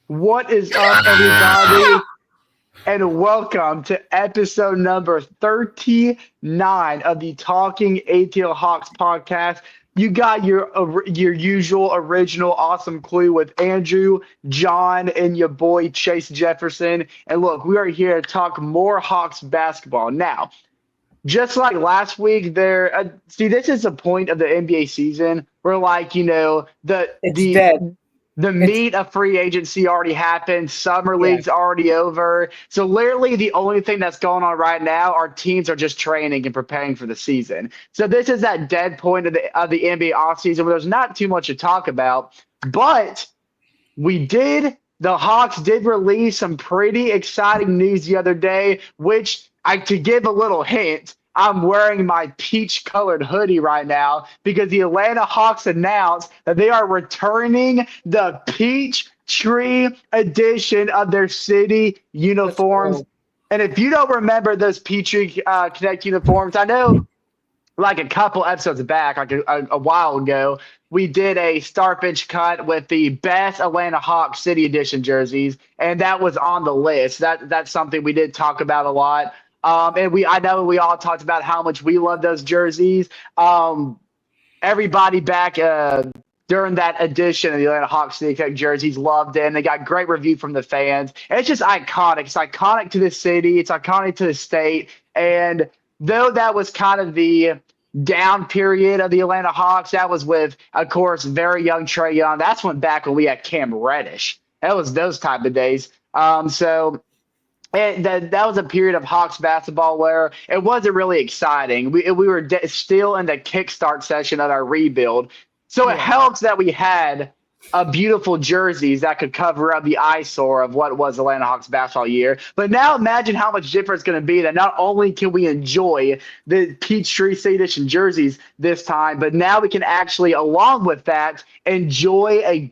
What is up, everybody? And welcome to episode number 39 of the Talking ATL Hawks podcast. You got your usual original awesome clue with Andrew, John, and your boy Chase Jefferson. And look, we are here to talk more Hawks basketball. Now, just like last week, this is the point of the NBA season where, like, the It's dead. the It's meat of free agency already happened. Summer yes. league's already over. So literally the only thing that's going on right now, our teams are just training and preparing for the season. So this is that dead point of the NBA offseason where there's not too much to talk about. But the Hawks did release some pretty exciting news the other day, which to give a little hint, I'm wearing my peach-colored hoodie right now because the Atlanta Hawks announced that they are returning the peach tree edition of their city uniforms. Cool. And if you don't remember those Petrie Connect uniforms, I know like a couple episodes back, like a while ago, we did a Starfish cut with the best Atlanta Hawks City Edition jerseys, and that was on the list. That's something we did talk about a lot. I know we all talked about how much we love those jerseys. Everybody back during that edition of the Atlanta Hawks City Connect jerseys loved it, and they got great review from the fans. And it's just iconic. It's iconic to the city. It's iconic to the state. And though that was kind of the down period of the Atlanta Hawks, that was with, of course, very young Trae Young. That's back when we had Cam Reddish. That was those type of days. That was a period of Hawks basketball where it wasn't really exciting. We were still in the kickstart session of our rebuild. So it helps that we had beautiful jerseys that could cover up the eyesore of what was Atlanta Hawks basketball year. But now imagine how much different it's going to be that not only can we enjoy the Peachtree City Edition jerseys this time, but now we can actually, along with that, enjoy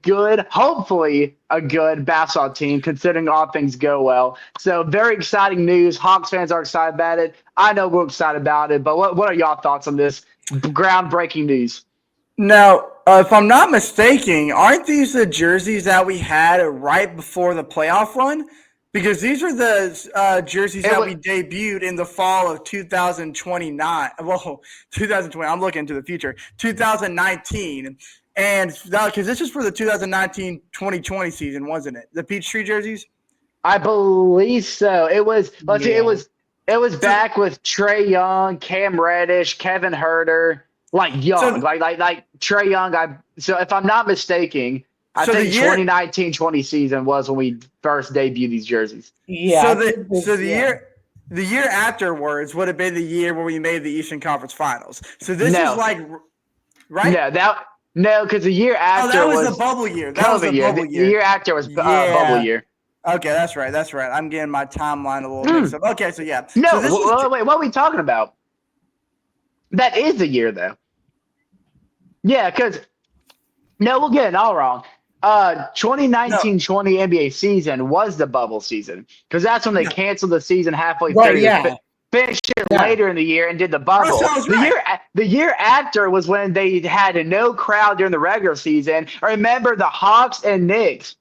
hopefully a good basketball team, considering all things go well. So very exciting news. Hawks fans are excited about it. I know we're excited about it, but what are y'all thoughts on this groundbreaking news? Now, if I'm not mistaken, aren't these the jerseys that we had right before the playoff run? Because these are the jerseys that we debuted in the fall of 2029. Well, 2020. I'm looking into the future. 2019. And because this is for the 2019-2020 season, wasn't it? The Peachtree jerseys? I believe so. It was. Let's see. It was back with Trae Young, Cam Reddish, Kevin Huerter. Like Trae Young. So if I'm not mistaken, I think 2019-20 season was when we first debuted these jerseys. Yeah. The year afterwards would have been the year where we made the Eastern Conference Finals. So this is like, right? No, because the year after that was the bubble year. That was the bubble year. The year after was bubble year. Okay, that's right. I'm getting my timeline a little mixed up. Okay, so yeah. No, wait, what are we talking about? That is the year, though. Yeah, because we're getting it all wrong. 2019-20 NBA season was the bubble season because that's when they canceled the season halfway through. Yeah. Finished it later in the year and did the bubble. The year after was when they had no crowd during the regular season. I remember the Hawks and Knicks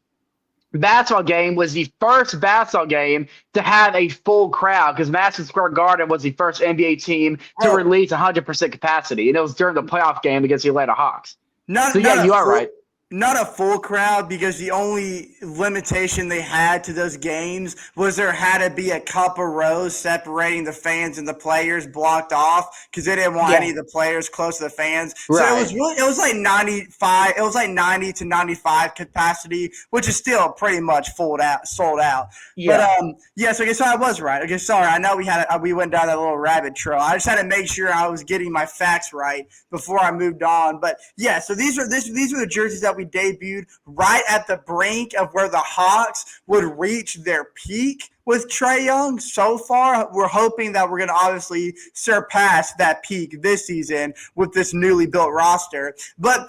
basketball game was the first basketball game to have a full crowd because Madison Square Garden was the first NBA team to release 100% capacity, and it was during the playoff game against the Atlanta Hawks. You are right. Not a full crowd because the only limitation they had to those games was there had to be a couple rows separating the fans and the players blocked off because they didn't want any of the players close to the fans. Right. So it was like 95. It was like 90 to 95 capacity, which is still pretty much sold out. Yeah. But so I guess I was right. Okay, sorry. I know we went down that little rabbit trail. I just had to make sure I was getting my facts right before I moved on. But yeah, so these are the jerseys that we debuted right at the brink of where the Hawks would reach their peak with Trae Young. So far, we're hoping that we're going to obviously surpass that peak this season with this newly built roster. But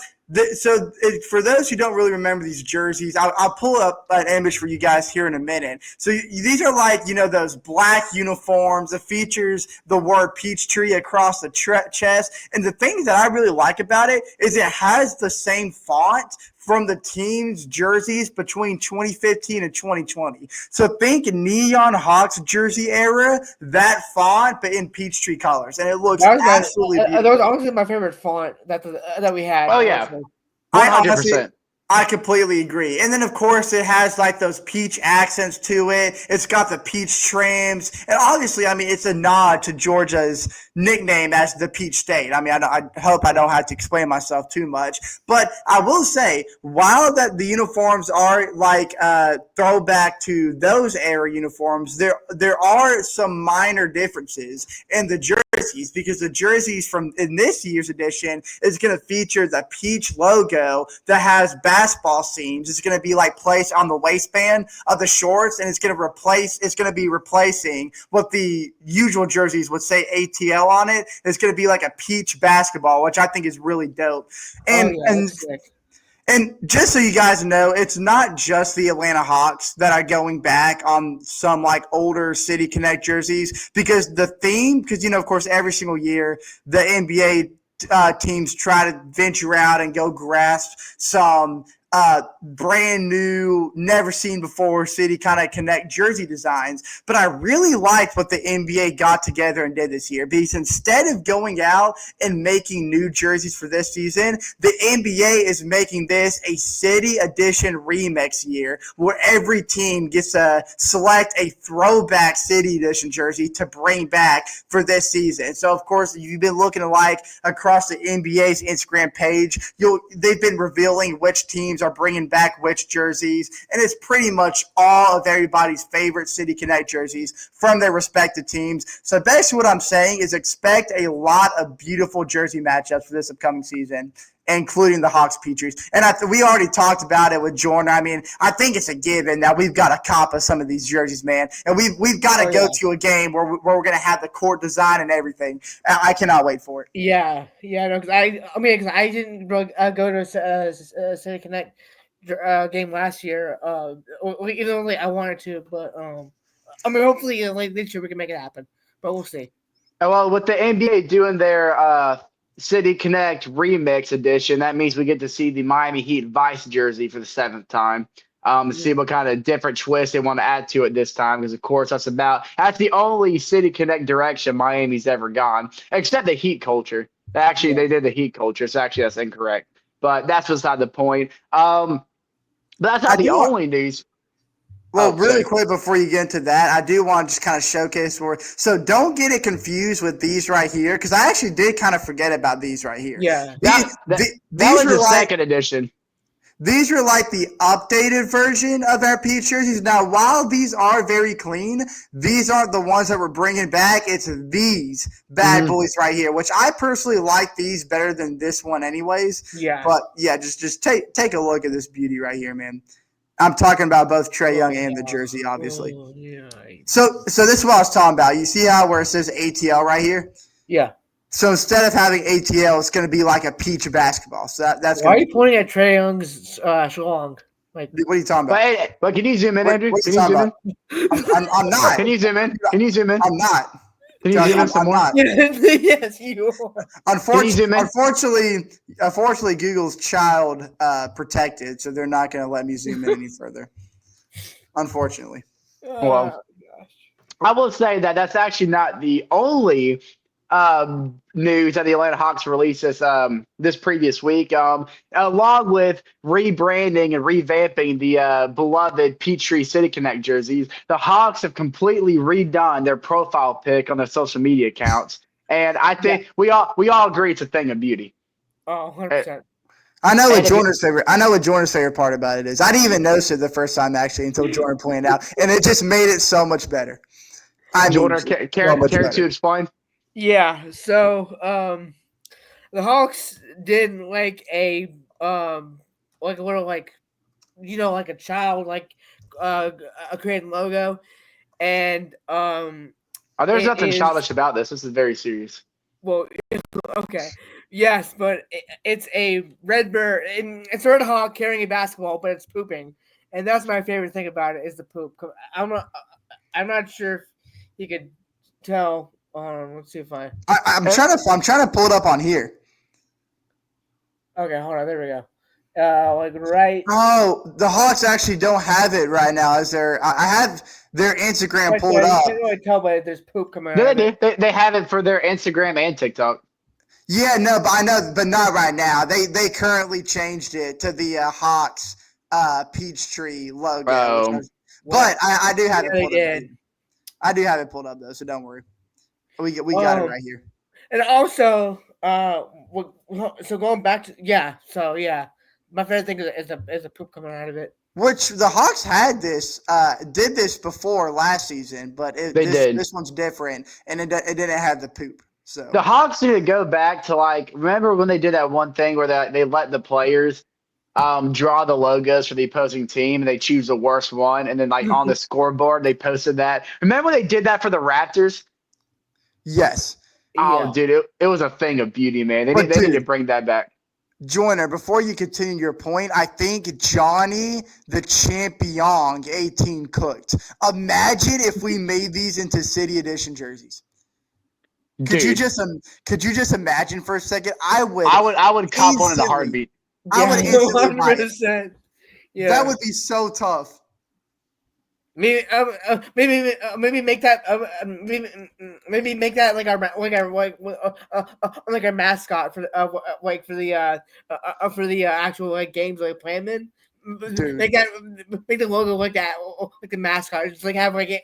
for those who don't really remember these jerseys, I'll pull up an image for you guys here in a minute. So these are like, those black uniforms that features the word Peachtree across the chest. And the thing that I really like about it is it has the same font from the team's jerseys between 2015 and 2020. So think Neon Hawks jersey era, that font, but in Peachtree colors. And it looks absolutely beautiful. That was honestly my favorite font that we had. Oh, yeah. Honestly. 100%. I completely agree. And then, of course, it has like those peach accents to it. It's got the peach trims. And obviously, I mean, it's a nod to Georgia's nickname as the Peach State. I mean, I hope I don't have to explain myself too much. But I will say, while that the uniforms are like throwback to those era uniforms, there are some minor differences in the jerseys, because the jerseys from in this year's edition is going to feature the peach logo that has basketball seams. It's going to be like placed on the waistband of the shorts, and it's going to be replacing what the usual jerseys would say ATL on it. It's going to be like a peach basketball, which I think is really dope. And just so you guys know, it's not just the Atlanta Hawks that are going back on some like older City Connect jerseys, because the theme, because, you know, of course, every single year the NBA teams try to venture out and go grasp some brand new, never seen before City kind of Connect jersey designs. But I really liked what the NBA got together and did this year, because instead of going out and making new jerseys for this season, the NBA is making this a City Edition remix year, where every team gets to select a throwback City Edition jersey to bring back for this season. So, of course, if you've been looking like across the NBA's Instagram page, they've been revealing which teams are bringing back which jerseys, and it's pretty much all of everybody's favorite City Connect jerseys from their respective teams. So basically what I'm saying is expect a lot of beautiful jersey matchups for this upcoming season, including the Hawks Peaches. And we already talked about it with Jordan. I mean, I think it's a given that we've got to cop of some of these jerseys, man. And we've got to go to a game where we're going to have the court design and everything. I cannot wait for it. Yeah, no, because I didn't go to a City Connect game last year. Even though I wanted to, but I mean, hopefully this year we can make it happen. But we'll see. Well, with the NBA doing their City Connect Remix edition, that means we get to see the Miami Heat Vice jersey for the 7th time. See what kind of different twist they want to add to it this time, because of course that's the only City Connect direction Miami's ever gone, except the Heat culture. Actually, they did the Heat culture, so actually that's incorrect. But that's beside the point. But that's not the only news. Well, really quick before you get into that, I do want to just kind of showcase so don't get it confused with these right here, because I actually did kind of forget about these right here. Yeah. That was the second edition. These are like the updated version of our Peach jerseys. Now, while these are very clean, these aren't the ones that we're bringing back. It's these bad boys right here, which I personally like these better than this one anyways. Yeah. But, yeah, just take a look at this beauty right here, man. I'm talking about both Trae Young and the jersey, obviously. Oh, yeah. So this is what I was talking about. You see where it says ATL right here? Yeah. So instead of having ATL, it's going to be like a peach basketball. So that's. Why are you pointing at Trae Young's schlong? Like, what are you talking about? But can you zoom in, Andrew? Can you zoom in? I'm not. Can you zoom in? I'm not. Can you zoom in some more? Not. Yes, you are. Unfortunately, Google's child protected, so they're not going to let me zoom in any further. Unfortunately. Well, I will say that that's actually not the only news that the Atlanta Hawks released this previous week. Along with rebranding and revamping the beloved Peachtree City Connect jerseys, the Hawks have completely redone their profile pic on their social media accounts, and I think we all agree it's a thing of beauty. Oh, 100%. I know what Jordan's favorite part about it is. I didn't even notice it the first time actually until Jordan pointed out, and it just made it so much better. Jordan, care to explain? Yeah, so the Hawks did like a little like a child a created logo, and there's nothing childish about this. This is very serious. Well, okay, yes, but it's a red bird, and it's a red hawk carrying a basketball, but it's pooping, and that's my favorite thing about it is the poop. I'm not sure if you could tell. Let's see if I'm trying to pull it up on here. Okay, hold on. There we go. Like right. Oh, the Hawks actually don't have it right now. I have their Instagram Right pulled there. You up. can't really tell, but there's poop coming out No, of they it. do. They have it for their Instagram and TikTok. Yeah, no, but I know, but not right now. They currently changed it to the Hawks Peachtree logo. Bro. But I do have Yeah, it they pulled up. did. I do have it pulled up though, so don't worry. We got it right here. And also, so going back to my favorite thing is the poop coming out of it. Which the Hawks had did this before last season, but this one's different, and it didn't have the poop. So The Hawks need to go back to remember when they did that one thing where they let the players draw the logos for the opposing team and they choose the worst one, and then on the scoreboard they posted that. Remember when they did that for the Raptors? yes. Oh, dude, it was a thing of beauty, man. They need to bring that back. Joyner, before you continue your point, I think Johnny the Champion 18 cooked. Imagine if we made these into City Edition jerseys. Could you just imagine for a second? I would cop one in a heartbeat. I would instantly buy it. 100%. Yeah, that would be so tough. Maybe make that maybe make that like our mascot for the actual games playing in. Dude. Make the logo like that, like the mascot. Just have Harry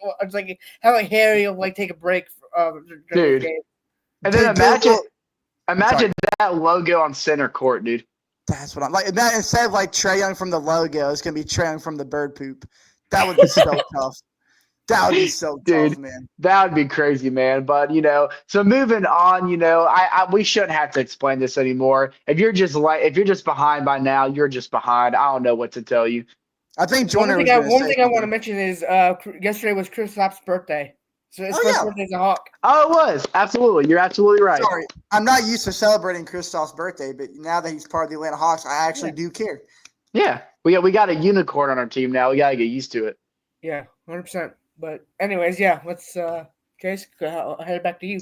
take a break. Dude, and then imagine that logo on center court, dude. That's what I'm like. Instead of Trae Young from the logo, it's gonna be Trae Young from the bird poop. That would be so tough. That would be so tough, man. That would be crazy, man. But so moving on, we shouldn't have to explain this anymore. If you're just behind by now, you're just behind. I don't know what to tell you. I think one thing I want to mention is yesterday was Kristaps' birthday. So his first birthday as a Hawk. Oh, it was. Absolutely. You're absolutely right. Sorry. I'm not used to celebrating Kristaps' birthday, but now that he's part of the Atlanta Hawks, I actually do care. Yeah. We got a unicorn on our team now. We got to get used to it. Yeah, 100%. But anyways, let's Case, head back to you.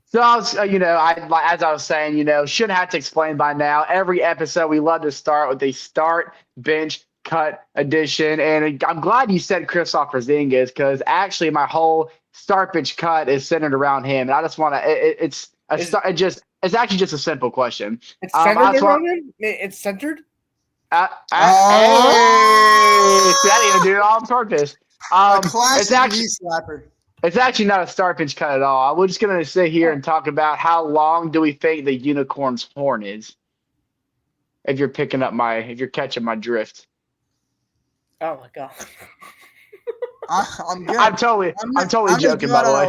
So I was, as I was saying, shouldn't have to explain by now. Every episode, we love to start with a start, bench, cut edition, and I'm glad you said Kristaps Porzingis because actually my whole start, bench, cut is centered around him, and I just want to. It's actually just a simple question. It's centered around him. It's centered. Hey, see, I didn't even do it all on purpose. It's actually not a start bench cut at all. We're just gonna sit here and talk about how long do we think the unicorn's horn is. If you're catching my drift. Oh my god. I'm totally joking, by the way.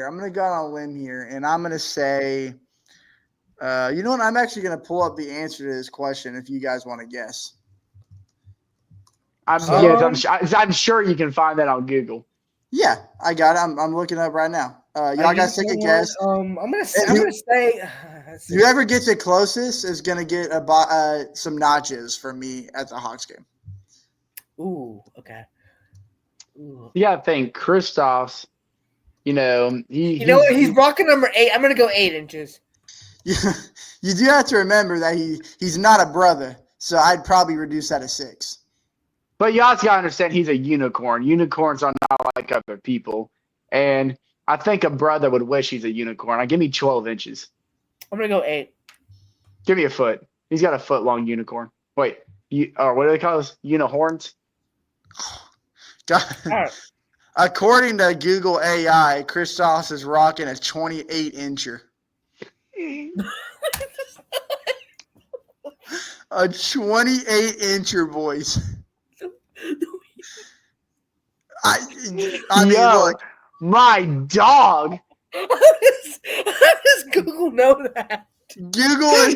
I'm gonna go on a limb here, and I'm gonna say, you know what? I'm actually gonna pull up the answer to this question if you guys want to guess. I'm sure you can find that on Google. Yeah, I got it. I'm looking up right now. Y'all guys take a guess. I'm gonna say. Whoever gets it closest is gonna get some notches from me at the Hawks game. Ooh, okay. Ooh. You gotta think Kristaps. He's rocking number 8. I'm gonna go 8 inches. You do have to remember that he's not a brother, so I'd probably reduce that to 6. But you also gotta understand he's a unicorn. Unicorns are not like other people, and I think a brother would wish he's a unicorn. Give me 12 inches. I'm gonna go 8. Give me a foot. He's got a foot long unicorn. Wait, what do they call those? Unihorns? God. According to Google AI, Kristaps is rocking a 28-incher. A 28-incher, boys. I mean, look. My dog. How does Google know that? Google is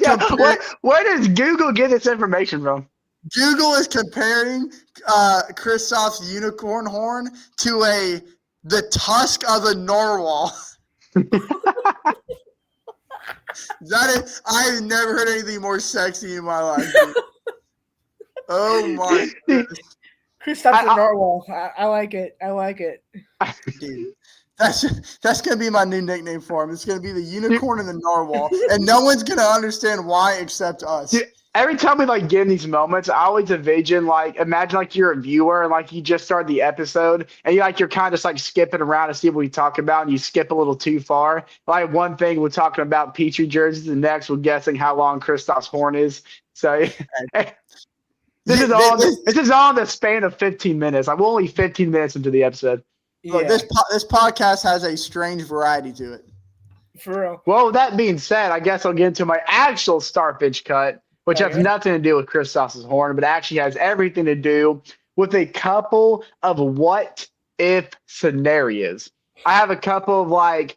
where does Google get this information from? Google is comparing Kristaps' unicorn horn to the tusk of a narwhal. I've never heard anything more sexy in my life. Dude. Oh my goodness. Kristaps the narwhal. I like it. Dude, that's gonna be my new nickname for him. It's gonna be the unicorn and the narwhal, and no one's gonna understand why except us. every time we like get in these moments, I always imagine like you're a viewer and like you just started the episode and you're kind of just like skipping around to see what we talk about and you skip a little too far. Like one thing we're talking about Petrie jerseys, and next we're guessing how long Kristaps horn is. So this is all in the span of 15 minutes. I'm only 15 minutes into the episode. Look, this podcast has a strange variety to it. For real. Well, with that being said, I guess I'll get into my actual Starfish cut, which has nothing to do with Kristaps' horn, but actually has everything to do with a couple of what if scenarios. I have a couple of like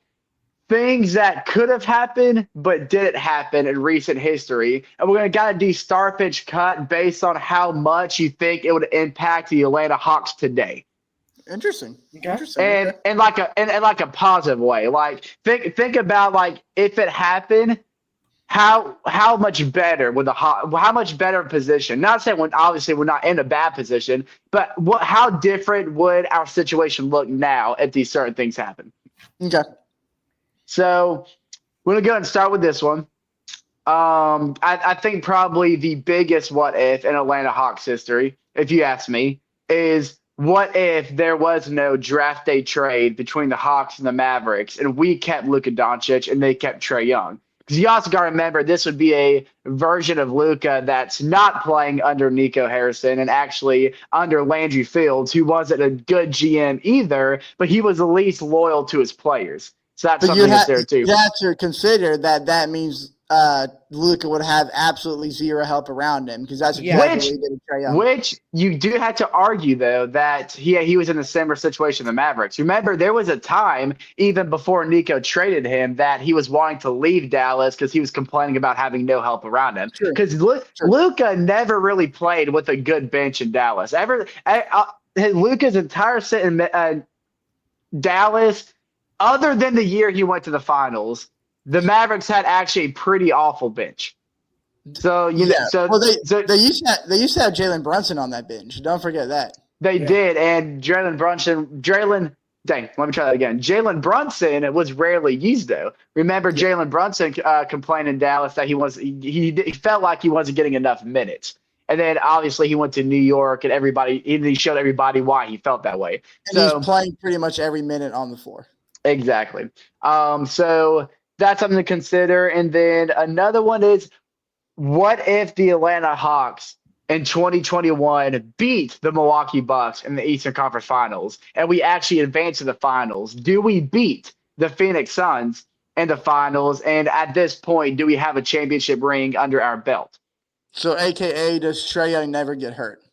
things that could have happened but didn't happen in recent history, and we're gonna gotta do Starfish cut based on how much you think it would impact the Atlanta Hawks today. Interesting. And like a positive way. Like think about like if it happened, how much better would how much better position? Not saying obviously we're not in a bad position, but how different would our situation look now if these certain things happen? Okay. So we're gonna go ahead and start with this one. I think probably the biggest what if in Atlanta Hawks history, if you ask me, is what if there was no draft day trade between the Hawks and the Mavericks, and we kept Luka Doncic and they kept Trae Young? Because you also got to remember this would be a version of Luka that's not playing under Nico Harrison and actually under Landry Fields, who wasn't a good GM either, but he was at least loyal to his players. So that's something that's there too. You have to consider that means Luka would have absolutely zero help around him because that's exactly what he did with Trae Young. Which you do have to argue, though, that he was in a similar situation in the Mavericks. Remember, there was a time, even before Nico traded him, that he was wanting to leave Dallas because he was complaining about having no help around him. Because Luka never really played with a good bench in Dallas. Luka's entire sit in Dallas, other than the year he went to the finals, the Mavericks had actually a pretty awful bench. So they used to have Jalen Brunson on that bench. Don't forget that. They did, and Jalen Brunson was rarely used though. Remember Jalen Brunson complained in Dallas that he felt like he wasn't getting enough minutes. And then obviously he went to New York and he showed everybody why he felt that way. And he's playing pretty much every minute on the floor. Exactly. So that's something to consider. And then another one is, what if the Atlanta Hawks in 2021 beat the Milwaukee Bucks in the Eastern Conference Finals and we actually advance to the finals? Do we beat the Phoenix Suns in the finals? And at this point, do we have a championship ring under our belt? So, AKA, does Trae Young never get hurt?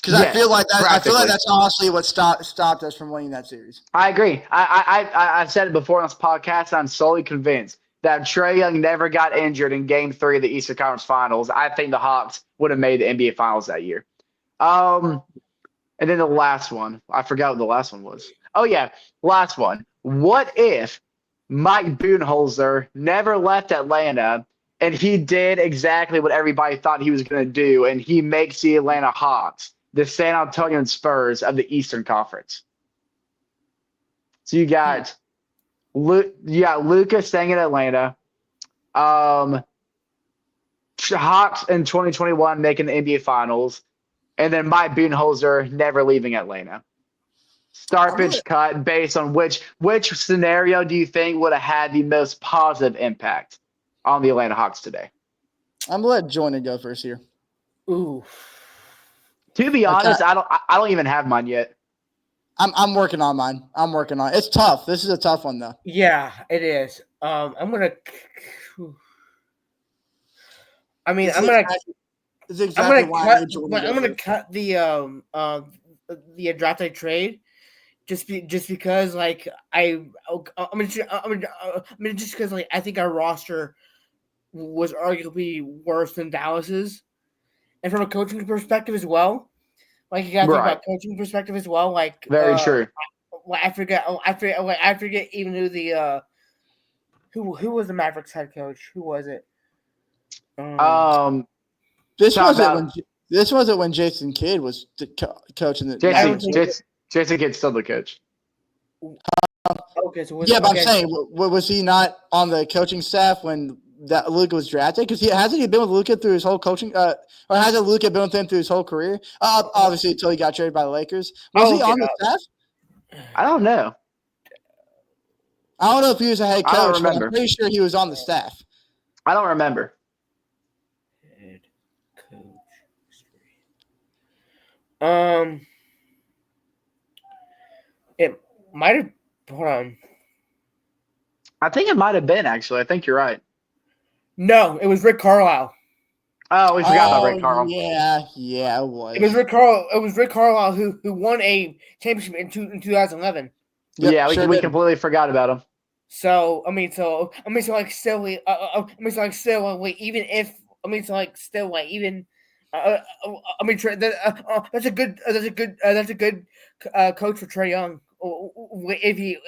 Because I feel like that's honestly what stopped us from winning that series. I agree. I've said it before on this podcast. I'm solely convinced that Trae Young never got injured in Game 3 of the Eastern Conference Finals. I think the Hawks would have made the NBA Finals that year. And then the last one. I forgot what the last one was. Oh, yeah. Last one. What if Mike Budenholzer never left Atlanta and he did exactly what everybody thought he was going to do, and he makes the Atlanta Hawks the San Antonio Spurs of the Eastern Conference? So you got Luka staying in Atlanta, Hawks in 2021 making the NBA Finals, and then Mike Budenholzer never leaving Atlanta. Starfish cut based on which scenario do you think would have had the most positive impact on the Atlanta Hawks today? I'm gonna let Joyner go first here. Ooh. To be honest, I don't even have mine yet. I'm working on mine. It's tough. This is a tough one though. Yeah, it is. I'm gonna cut the draft day trade just because like just because like I think our roster was arguably worse than Dallas's. And from a coaching perspective as well, like you got to think about coaching perspective as well. Like very true. I forget even who the who was the Mavericks head coach? Who was it? This wasn't when Jason Kidd was coaching the. Jason Kidd's still the coach. Okay, so I'm saying, was he not on the coaching staff when that Luka was drafted? Because hasn't he been with Luka through his whole coaching? Or hasn't Luka been with him through his whole career? Obviously, until he got traded by the Lakers. Was he on the staff? I don't know. I don't know if he was a head I don't coach, but I'm remember. pretty sure he was on the staff. I don't remember. Head coach history. It might have. Hold on. I think it might have been, actually. I think you're right. No, it was Rick Carlisle. Oh, we forgot about Ray Carl. Yeah, it was. It was Rick Carlisle. It was Rick Carlisle who won a championship in 2011. Yep, Yeah, sure we did. completely forgot about him. So still, wait, even if still, like, even, that's a good coach for Trae Young. If he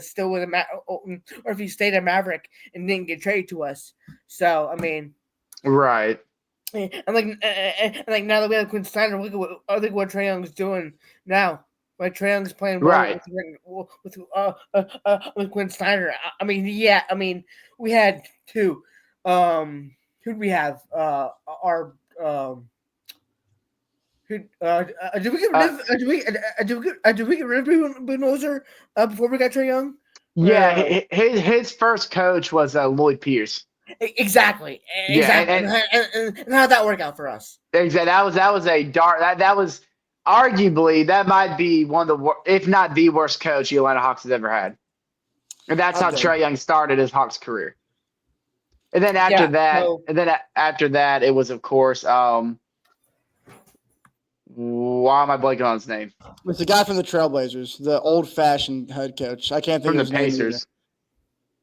still with or if he stayed at Maverick and didn't get traded to us. So Right. and like now that we have Quinn Snyder, look at what Trae Young's doing now. Like Trae Young's playing well Right. with Quinn Snyder. We had two. Who'd we have? Did we get rid of Budenholzer before we got Trae Young? Yeah, his first coach was Lloyd Pierce. Exactly. Yeah, And how'd that work out for us? Exactly. That was a dark. That was arguably that might be one of the if not the worst coach the Atlanta Hawks has ever had. And that's how Trae Young started his Hawks career. And then after that, it was of course. Why am I blanking on his name? It's the guy from the Trailblazers, the old-fashioned head coach. I can't think From of the his name either. Pacers.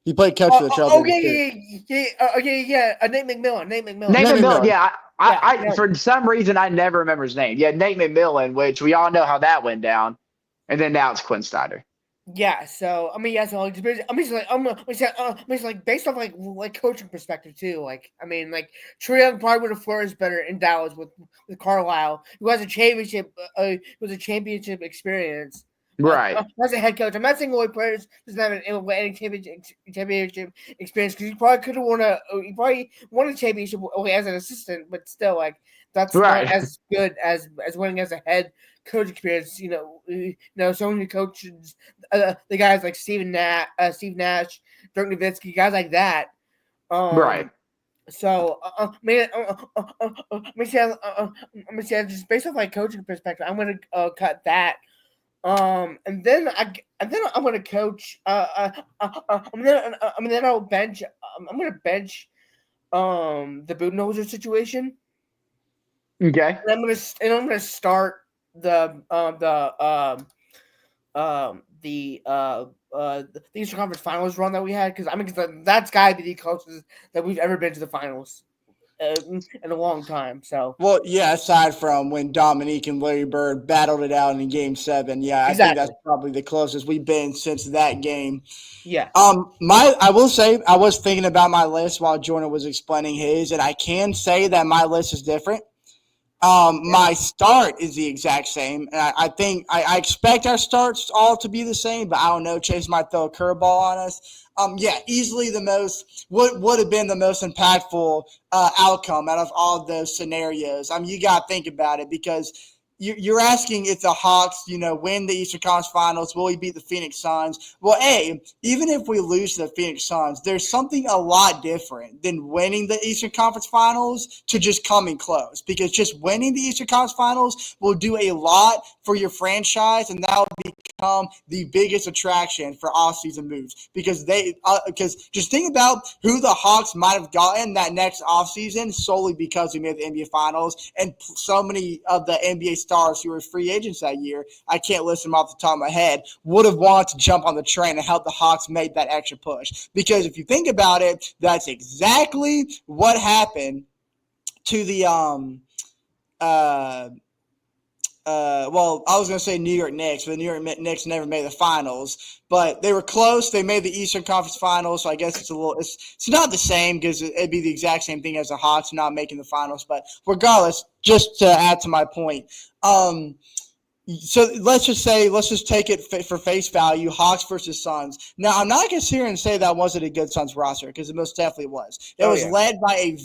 He played coach for the Trailblazers. Nate McMillan. Nate McMillan. Yeah, I for some reason I never remember his name. Yeah, Nate McMillan, which we all know how that went down, and then now it's Quinn Snyder. Yeah, so based off coaching perspective too. Trae Young probably would have flourished better in Dallas with Carlisle, who has a championship experience. Right. As a head coach, I'm not saying Lloyd Pierce doesn't have any championship experience because he probably could have won a championship as an assistant, but still, that's right. not as good as winning as a head coach experience. Someone who coaches the guys like Steve Nash, Dirk Nowitzki, guys like that. Right. So, just based off coaching perspective, I'm going to cut that. And then I'm gonna coach. I'll bench. I'm gonna bench. The Budenholzer situation. Okay. And I'm gonna start the Eastern Conference Finals run that we had because that's gotta be the closest that we've ever been to the finals. In a long time. So aside from when Dominique and Larry Bird battled it out in Game 7, exactly. I think that's probably the closest we've been since that game. Yeah. I will say I was thinking about my list while Jordan was explaining his, and I can say that my list is different. My start is the exact same, and I think I expect our starts all to be the same, but I don't know. Chase might throw a curveball on us. Easily the most would have been the most impactful outcome out of all of those scenarios. You got to think about it because you're asking if the Hawks, win the Eastern Conference Finals, will we beat the Phoenix Suns? Well, even if we lose to the Phoenix Suns, there's something a lot different than winning the Eastern Conference Finals to just coming close. Because just winning the Eastern Conference Finals will do a lot for your franchise, and that will become the biggest attraction for offseason moves. Because just think about who the Hawks might have gotten that next offseason solely because we made the NBA Finals, and so many of the NBA stars who were free agents that year, I can't list them off the top of my head, would have wanted to jump on the train and help the Hawks make that extra push. Because if you think about it, that's exactly what happened to the I was going to say New York Knicks, but the New York Knicks never made the finals. But they were close. They made the Eastern Conference Finals, so I guess it's not the same because it'd be the exact same thing as the Hawks not making the finals. But regardless, just to add to my point, So let's just take it for face value, Hawks versus Suns. Now, I'm not going to sit here and say that wasn't a good Suns roster because it most definitely was. It was led by a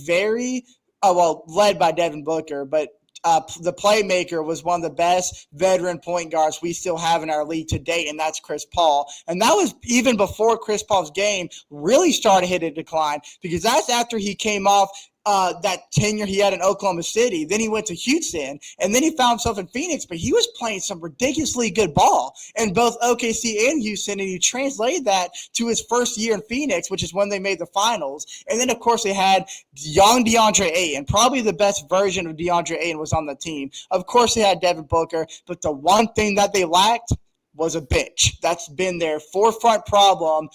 led by Devin Booker, but the playmaker was one of the best veteran point guards we still have in our league to date, and that's Chris Paul. And that was even before Chris Paul's game really started hitting a decline because that's after he came off that tenure he had in Oklahoma City. Then he went to Houston, and then he found himself in Phoenix, but he was playing some ridiculously good ball in both OKC and Houston, and he translated that to his first year in Phoenix, which is when they made the finals. And then, of course, they had young DeAndre Ayton. Probably the best version of DeAndre Ayton was on the team. Of course, they had Devin Booker, but the one thing that they lacked was a bench. That's been their forefront problem,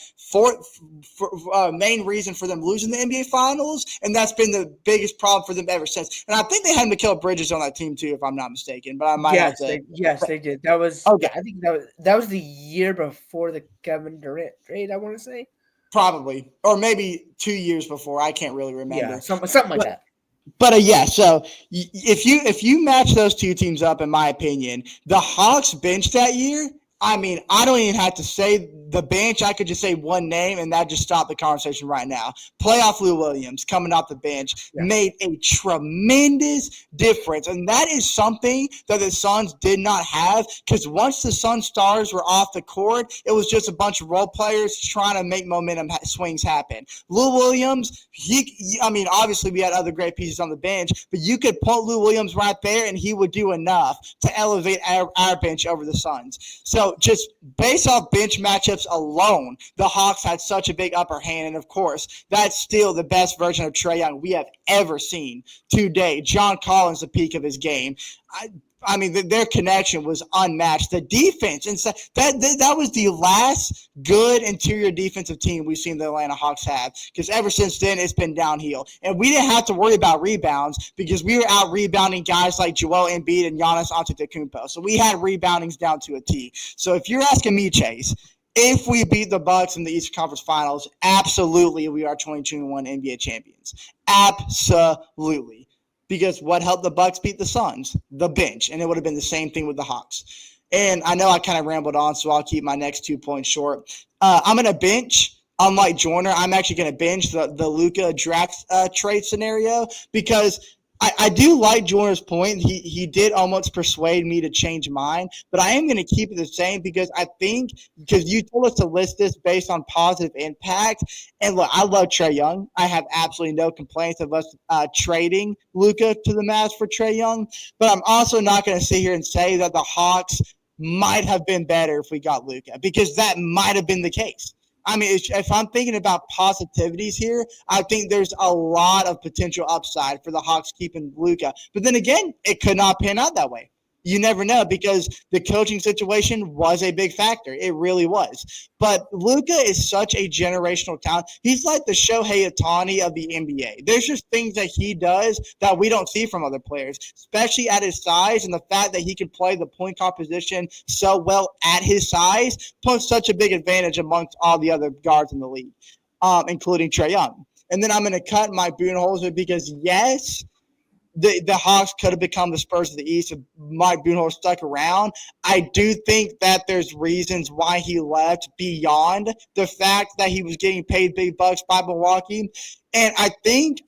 main reason for them losing the NBA Finals, and that's been the biggest problem for them ever since. And I think they had Mikal Bridges on that team too, if I'm not mistaken. But I might have to. Yes, they did. That was okay. I think that was the year before the Kevin Durant trade, I want to say. Probably, or maybe 2 years before. I can't really remember. Yeah, something like that. But yeah, so if you match those two teams up, in my opinion, the Hawks bench that year. I mean, I don't even have to say the bench. I could just say one name, and that just stopped the conversation right now. Playoff Lou Williams coming off the bench made a tremendous difference, and that is something that the Suns did not have because once the Suns stars were off the court, it was just a bunch of role players trying to make momentum swings happen. Lou Williams, obviously we had other great pieces on the bench, but you could put Lou Williams right there, and he would do enough to elevate our bench over the Suns. So just based off bench matchups alone, the Hawks had such a big upper hand. And, of course, that's still the best version of Trae Young we have ever seen today. John Collins, the peak of his game. I mean, their connection was unmatched. The defense, and so that was the last good interior defensive team we've seen the Atlanta Hawks have because ever since then it's been downhill. And we didn't have to worry about rebounds because we were out rebounding guys like Joel Embiid and Giannis Antetokounmpo. So we had reboundings down to a T. So if you're asking me, Chase, if we beat the Bucks in the Eastern Conference Finals, absolutely we are 2021 NBA champions. Absolutely. Because what helped the Bucks beat the Suns? The bench. And it would have been the same thing with the Hawks. And I know I kind of rambled on, so I'll keep my next 2 points short. I'm going to bench. Unlike Joyner, I'm actually going to bench the Luka draft trade scenario because I do like Joyner's point. He did almost persuade me to change mine, but I am going to keep it the same because I think because you told us to list this based on positive impact. And look, I love Trae Young. I have absolutely no complaints of us trading Luka to the Mavs for Trae Young, but I'm also not going to sit here and say that the Hawks might have been better if we got Luka because that might have been the case. I mean, if I'm thinking about positivities here, I think there's a lot of potential upside for the Hawks keeping Luka. But then again, it could not pan out that way. You never know because the coaching situation was a big factor. It really was. But Luka is such a generational talent. He's like the Shohei Ohtani of the NBA. There's just things that he does that we don't see from other players, especially at his size and the fact that he can play the point guard position so well at his size puts such a big advantage amongst all the other guards in the league, including Trae Young. And then I'm going to cut my Budenholzer because, yes, the Hawks could have become the Spurs of the East if Mike Budenholzer stuck around. I do think that there's reasons why he left beyond the fact that he was getting paid big bucks by Milwaukee. And I think,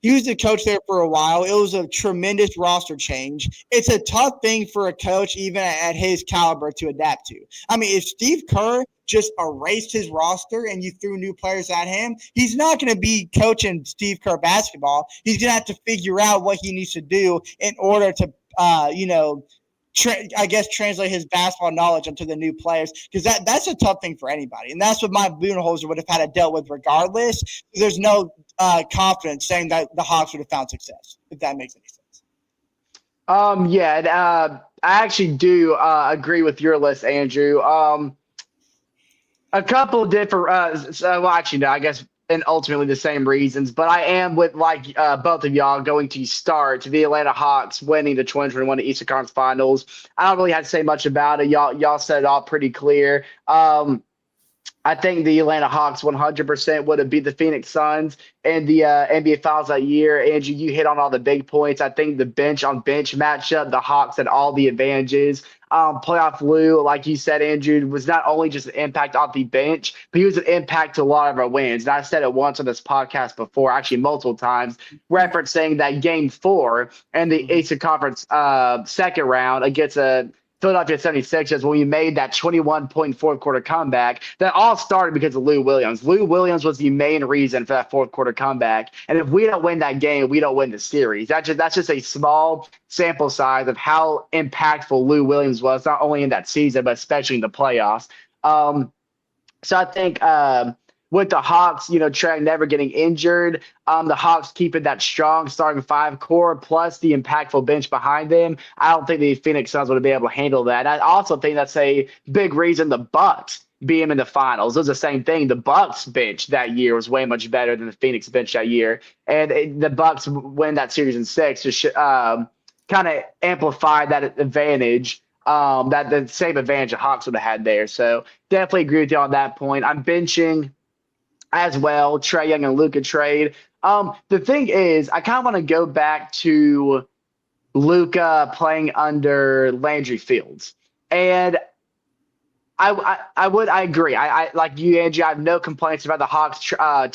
he was the coach there for a while. It was a tremendous roster change. It's a tough thing for a coach, even at his caliber, to adapt to. I mean, if Steve Kerr just erased his roster and you threw new players at him, he's not going to be coaching Steve Kerr basketball. He's going to have to figure out what he needs to do in order to, translate his basketball knowledge onto the new players because that's a tough thing for anybody. And that's what Mike Budenholzer would have had to deal with regardless. There's no confidence saying that the Hawks would have found success, if that makes any sense. I actually do agree with your list, Andrew. A couple of different, I guess, and ultimately the same reasons, but I am with both of y'all going to start the Atlanta Hawks winning the 2021 Eastern Conference Finals. I don't really have to say much about it. Y'all said it all pretty clear. I I think the Atlanta Hawks 100% would have beat the Phoenix Suns in the NBA Finals that year. Andrew, you hit on all the big points. I think the bench on bench matchup, the Hawks had all the advantages. Playoff Lou, like you said, Andrew, was not only just an impact off the bench, but he was an impact to a lot of our wins. And I said it once on this podcast before, actually multiple times, referencing that Game 4 and the Eastern Conference second round against a Philadelphia 76ers when we made that 21-point fourth quarter comeback. That all started because of Lou Williams. Lou Williams was the main reason for that fourth quarter comeback. And if we don't win that game, we don't win the series. That's just a small sample size of how impactful Lou Williams was, not only in that season, but especially in the playoffs. So I think with the Hawks, Trey never getting injured, the Hawks keeping that strong starting five core plus the impactful bench behind them, I don't think the Phoenix Suns would be able to handle that. I also think that's a big reason the Bucks being in the finals. It was the same thing. The Bucks bench that year was way much better than the Phoenix bench that year, and the Bucks win that series in 6 to kind of amplify that advantage. That the same advantage the Hawks would have had there. So definitely agree with you on that point. I'm benching as well Trae Young and Luka trade. The thing is, I kind of want to go back to Luka playing under Landry Fields, and I agree. I like you, Angie. I have no complaints about the Hawks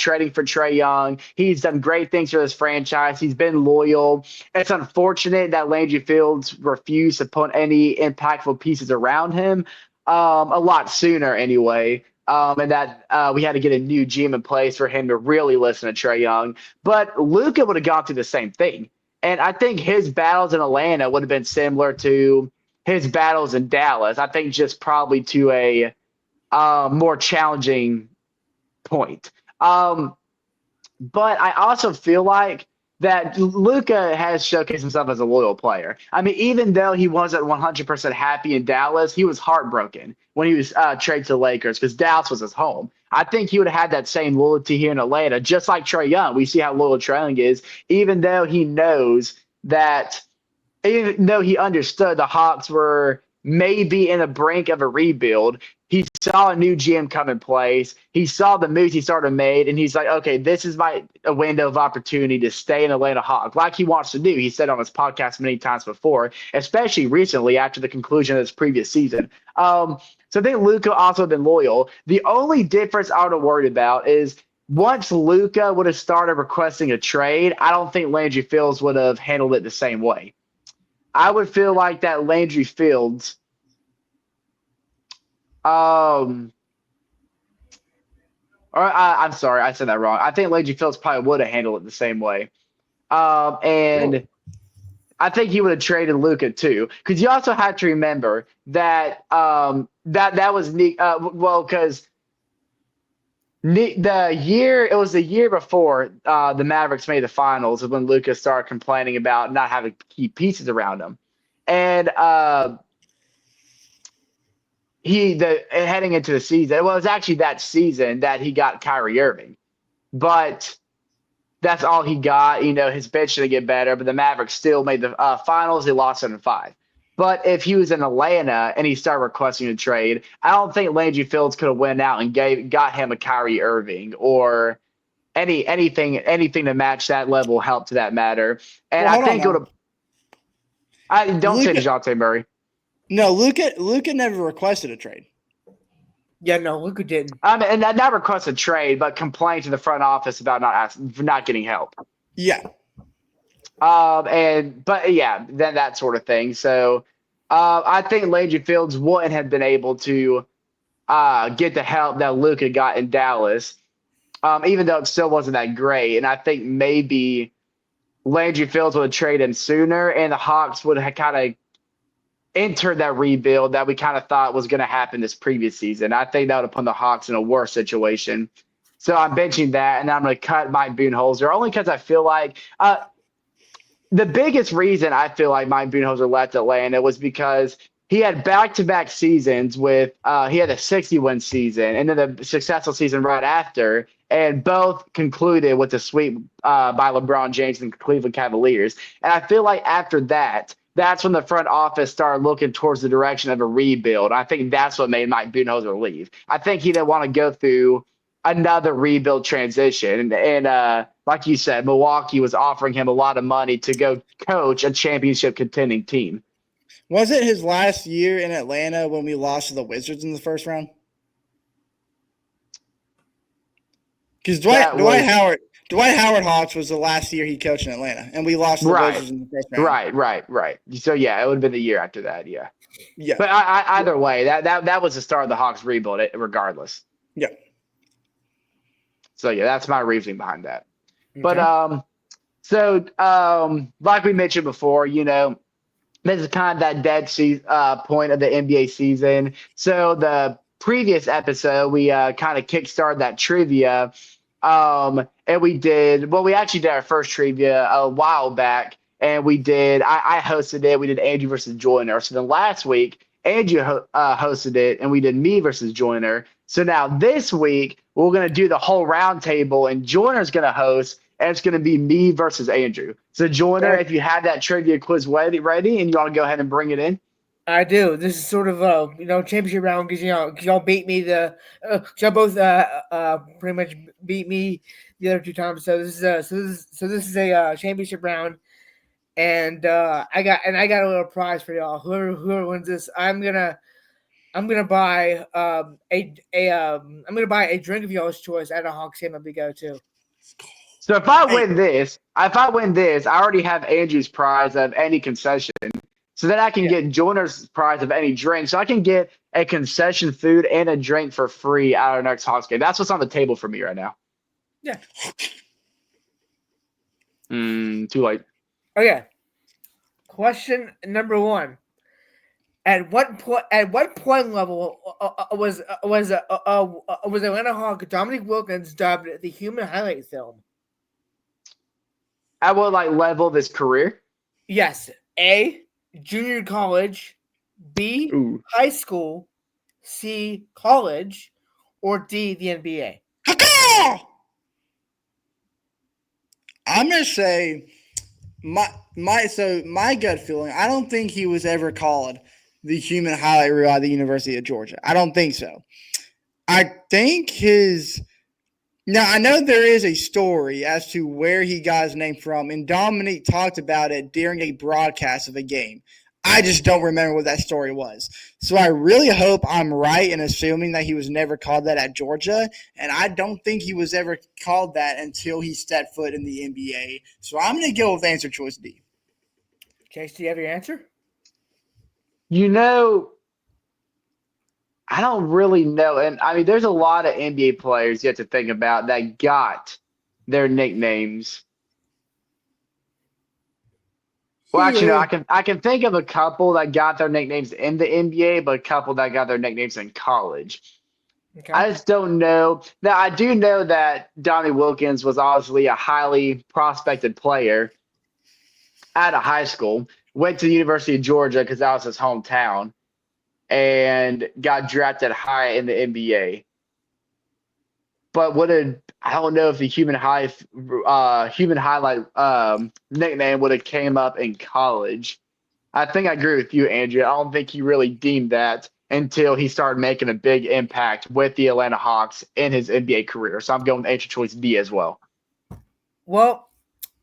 trading for Trae Young. He's done great things for this franchise. He's been loyal. It's unfortunate that Landry Fields refused to put any impactful pieces around him a lot sooner anyway. And that we had to get a new GM in place for him to really listen to Trae Young. But Luka would have gone through the same thing. And I think his battles in Atlanta would have been similar to his battles in Dallas. I think just probably to a more challenging point. But I also feel like that Luka has showcased himself as a loyal player. I mean, even though he wasn't 100% happy in Dallas, he was heartbroken when he was traded to the Lakers because Dallas was his home. I think he would have had that same loyalty here in Atlanta, just like Trae Young. We see how loyal Trae Young is, even though he knows that – even though he understood the Hawks were maybe in the brink of a rebuild, he saw a new GM come in place. He saw the moves he started made, and he's like, okay, this is a window of opportunity to stay in Atlanta Hawks like he wants to do. He said on his podcast many times before, especially recently after the conclusion of his previous season. So I think Luka also been loyal. The only difference I would have worried about is once Luka would have started requesting a trade, I don't think Landry Fields would have handled it the same way. I would feel like that Landry Fields I'm sorry, I said that wrong. I think Landry Fields probably would have handled it the same way. And I think he would have traded Luka too. Because you also have to remember that that was neat. Because it was the year before the Mavericks made the finals is when Luka started complaining about not having key pieces around him, and heading into the season, it was actually that season that he got Kyrie Irving, but that's all he got. His bench didn't get better, but the Mavericks still made the finals. They lost 7-5. But if he was in Atlanta and he started requesting a trade, I don't think Landry Fields could have went out and got him a Kyrie Irving or anything to match that level help to that matter. And I think it would have. I don't say DeJounte Murray. No, Luka never requested a trade. Yeah, no, Luka didn't. And not request a trade, but complain to the front office about not getting help. Yeah. Then that sort of thing. So I think Landry Fields wouldn't have been able to get the help that Luka got in Dallas, even though it still wasn't that great. And I think maybe Landry Fields would have traded him sooner, and the Hawks would have kind of entered that rebuild that we kind of thought was going to happen this previous season. I think that would have put the Hawks in a worse situation. So I'm benching that, and I'm going to cut Mike Budenholzer only because I feel like the biggest reason I feel like Mike Budenholzer left Atlanta was because he had back-to-back seasons with he had a 60-win season and then a successful season right after, and both concluded with a sweep by LeBron James and Cleveland Cavaliers. And I feel like after that, that's when the front office started looking towards the direction of a rebuild. I think that's what made Mike Budenholzer leave. I think he didn't want to go through another rebuild transition. And like you said, Milwaukee was offering him a lot of money to go coach a championship contending team. Was it his last year in Atlanta when we lost to the Wizards in the first round? Because Dwight Howard Hawks was the last year he coached in Atlanta, and we lost to the Wizards in the first round. Right. So yeah, it would have been the year after that. Yeah. Yeah. But either way, that was the start of the Hawks rebuild, regardless. Yeah. So yeah, that's my reasoning behind that. Okay. But like we mentioned before, this is kind of that dead point of the NBA season. So the previous episode, we kind of kickstarted that trivia. And we actually did our first trivia a while back, and I hosted it. We did Andrew versus Joyner. So then last week, Andrew hosted it, and we did me versus Joyner. So now this week, we're going to do the whole round table, and Joyner's going to host, and it's going to be me versus Andrew. So Joyner, if you have that trivia quiz ready, and you want to go ahead and bring it in. I do. This is sort of championship round because y'all beat me y'all both pretty much beat me the other two times. So this is a championship round, and I got a little prize for y'all. Whoever wins this, I'm gonna buy a drink of y'all's choice at a Hawks game that we go to. So if I win this, I already have Andrew's prize of any concession. So then I can get Joyner's prize of any drink. So I can get a concession food and a drink for free out of our next Hawks game. That's what's on the table for me right now. Yeah. Too late. Okay. Question number 1. At what point level was Atlanta Hawk Dominique Wilkins dubbed the human highlight film? At what level of his career? Yes. A, junior college, B, high school, C, college, or D, the NBA? I'm gonna say my gut feeling. I don't think he was ever called the human highlight reel at the University of Georgia. I don't think so. I think now I know there is a story as to where he got his name from, and Dominique talked about it during a broadcast of a game. I just don't remember what that story was. So I really hope I'm right in assuming that he was never called that at Georgia, and I don't think he was ever called that until he stepped foot in the NBA. So I'm going to go with answer choice D. Chase, do you have your answer? I don't really know. And I mean, there's a lot of NBA players you have to think about that got their nicknames. Well, actually, no, I can think of a couple that got their nicknames in the NBA, but a couple that got their nicknames in college. Okay. I just don't know. Now, I do know that Donnie Wilkins was obviously a highly prospected player out of high school, went to the University of Georgia because that was his hometown, and got drafted high in the NBA. But I don't know if the human highlight nickname would have came up in college. I think I agree with you, Andrew. I don't think he really deemed that until he started making a big impact with the Atlanta Hawks in his NBA career. So I'm going answer choice D as well. Well,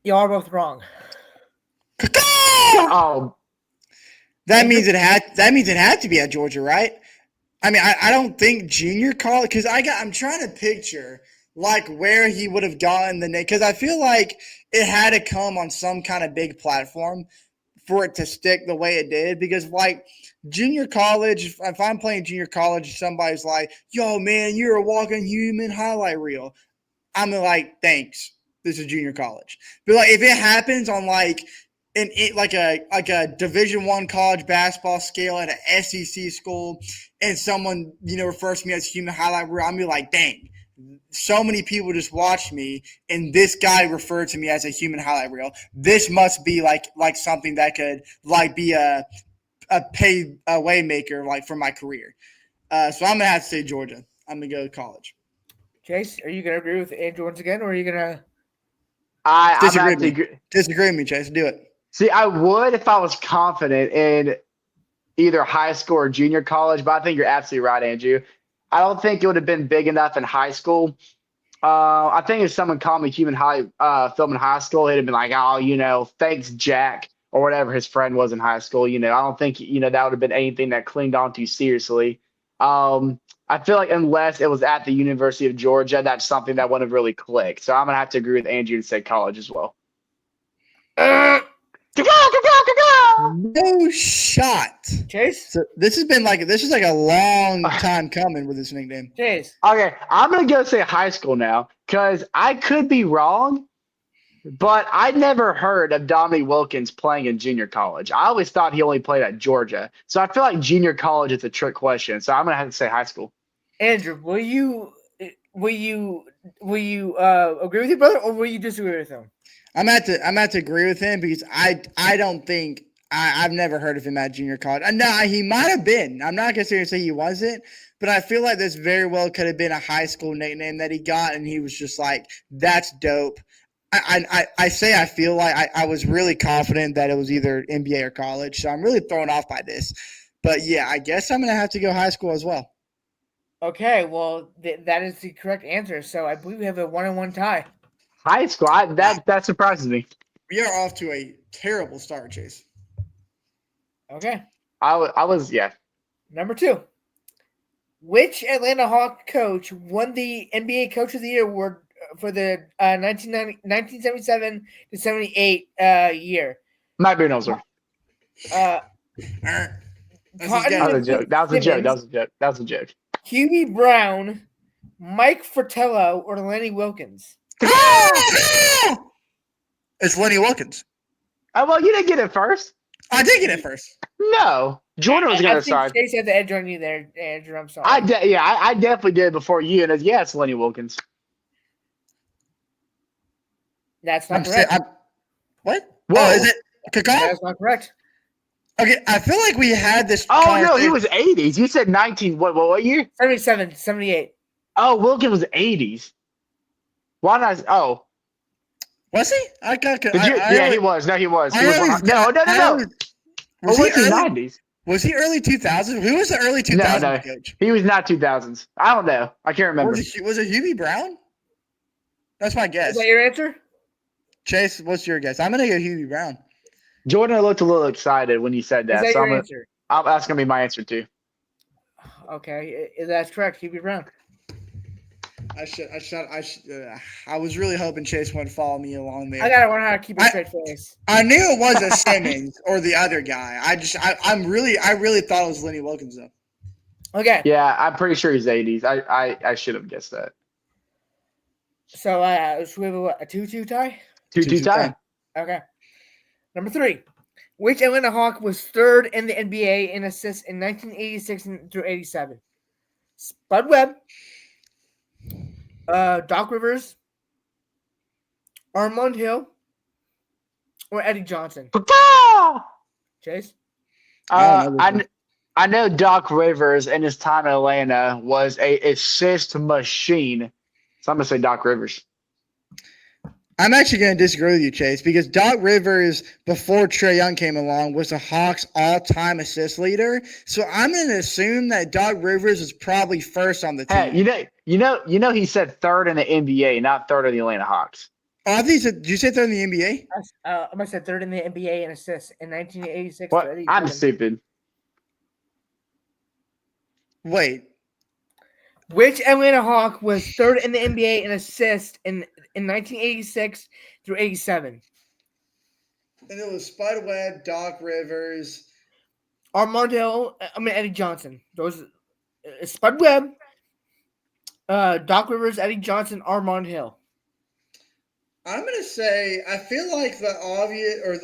y'all are both wrong. That means it had to be at Georgia, right? I mean, I don't think junior college, because I'm trying to picture where he would have gotten the name, because I feel like it had to come on some kind of big platform for it to stick the way it did. Because junior college, if I'm playing junior college, somebody's like, "Yo, man, you're a walking human highlight reel," I'm like, "Thanks, this is junior college." But if it happens on a Division I college basketball scale at an SEC school, and someone refers to me as human highlight reel, I'm be like, dang, so many people just watched me, and this guy referred to me as a human highlight reel. This must be like something that could be a paid way maker for my career. So I'm gonna have to say Georgia. I'm gonna go to college. Chase, are you gonna agree with Andrew once again, or are you gonna disagree with me? Chase, do it. See, I would if I was confident in either high school or junior college, but I think you're absolutely right, Andrew. I don't think it would have been big enough in high school. I think if someone called me Cuban high film in high school, he'd have been like, "Oh, thanks, Jack," or whatever his friend was in high school. I don't think that would have been anything that clinged on to seriously. I feel like unless it was at the University of Georgia, that's something that wouldn't have really clicked. So I'm gonna have to agree with Andrew and say college as well. No shot. Chase? So this is like a long time coming with this nickname. Chase. Okay, I'm gonna go say high school now because I could be wrong, but I never heard of Dominique Wilkins playing in junior college. I always thought he only played at Georgia. So I feel like junior college is a trick question. So I'm gonna have to say high school. Andrew, will you agree with your brother, or will you disagree with him? I'm at to agree with him because I don't think I've never heard of him at junior college. No, he might have been. I'm not gonna say he wasn't, but I feel like this very well could have been a high school nickname that he got, and he was just like, "That's dope." I feel like I was really confident that it was either NBA or college, so I'm really thrown off by this. But yeah, I guess I'm gonna have to go high school as well. Okay, well that is the correct answer. So I believe we have a 1-1 tie. High school, that surprises me. We are off to a terrible start, Chase. Okay. I was yeah. Number 2. Which Atlanta Hawk coach won the NBA Coach of the Year award for the 1977 to 78 year? Mike Budenholzer. Uh, That was a joke. That was a joke. That was a joke. That was a joke. Hubie Brown, Mike Fratello, or Lenny Wilkins? It's Lenny Wilkins. Oh, well, you didn't get it first. I did get it first. No, Jordan was going to start. Chase had the edge on you there, Andrew. I'm sorry. I definitely did before you, and it's Lenny Wilkins. That's not correct. What? Whoa. Oh, is it Kakal? That's not correct. Okay, I feel like we had this. Oh no, he was 80s. You said 19. What year? 77, 78. Oh, Wilkins was 80s. Why not? Oh, was he? I got. yeah, he was. No, he was. He was no. Was he he early 90s? Was he early 2000s? Who was the early 2000s No, coach? he was not 2000s. I don't know. I can't remember. Was it Hubie Brown? That's my guess. Is that your answer? Chase, what's your guess? I'm gonna go Hubie Brown. Jordan looked a little excited when you said that. Is that so your answer? That's gonna be my answer too. Okay, that's correct. Hubie Brown. I was really hoping Chase would follow me along there. I gotta learn how to keep a straight face. I knew it was a Simmons or the other guy. I really thought it was Lenny Wilkins though. Okay. Yeah, I'm pretty sure he's 80s. I should have guessed that. So should we have a 2-2 tie? 2-2 tie. Okay. Number 3. Which Atlanta Hawk was third in the NBA in assists in 1986 through 87? Spud Webb, Doc Rivers, Armand Hill, or Eddie Johnson? Chase? I know Doc Rivers in his time in Atlanta was a assist machine. So I'm going to say Doc Rivers. I'm actually going to disagree with you, Chase, because Doc Rivers, before Trae Young came along, was the Hawks' all-time assist leader. So I'm going to assume that Doc Rivers is probably first on the team. Hey, you know, he said third in the NBA, not third in the Atlanta Hawks. Oh, I think he said, did you say third in the NBA? I might say third in the NBA in assists in 1986. What? I'm stupid. Wait. Which Atlanta Hawk was third in the NBA in assists in 1986 through 87? And it was Spud Webb, Doc Rivers, Eddie Johnson. Those Spud Webb, Doc Rivers, Eddie Johnson, Armand Hill. I'm gonna say I feel like the obvious or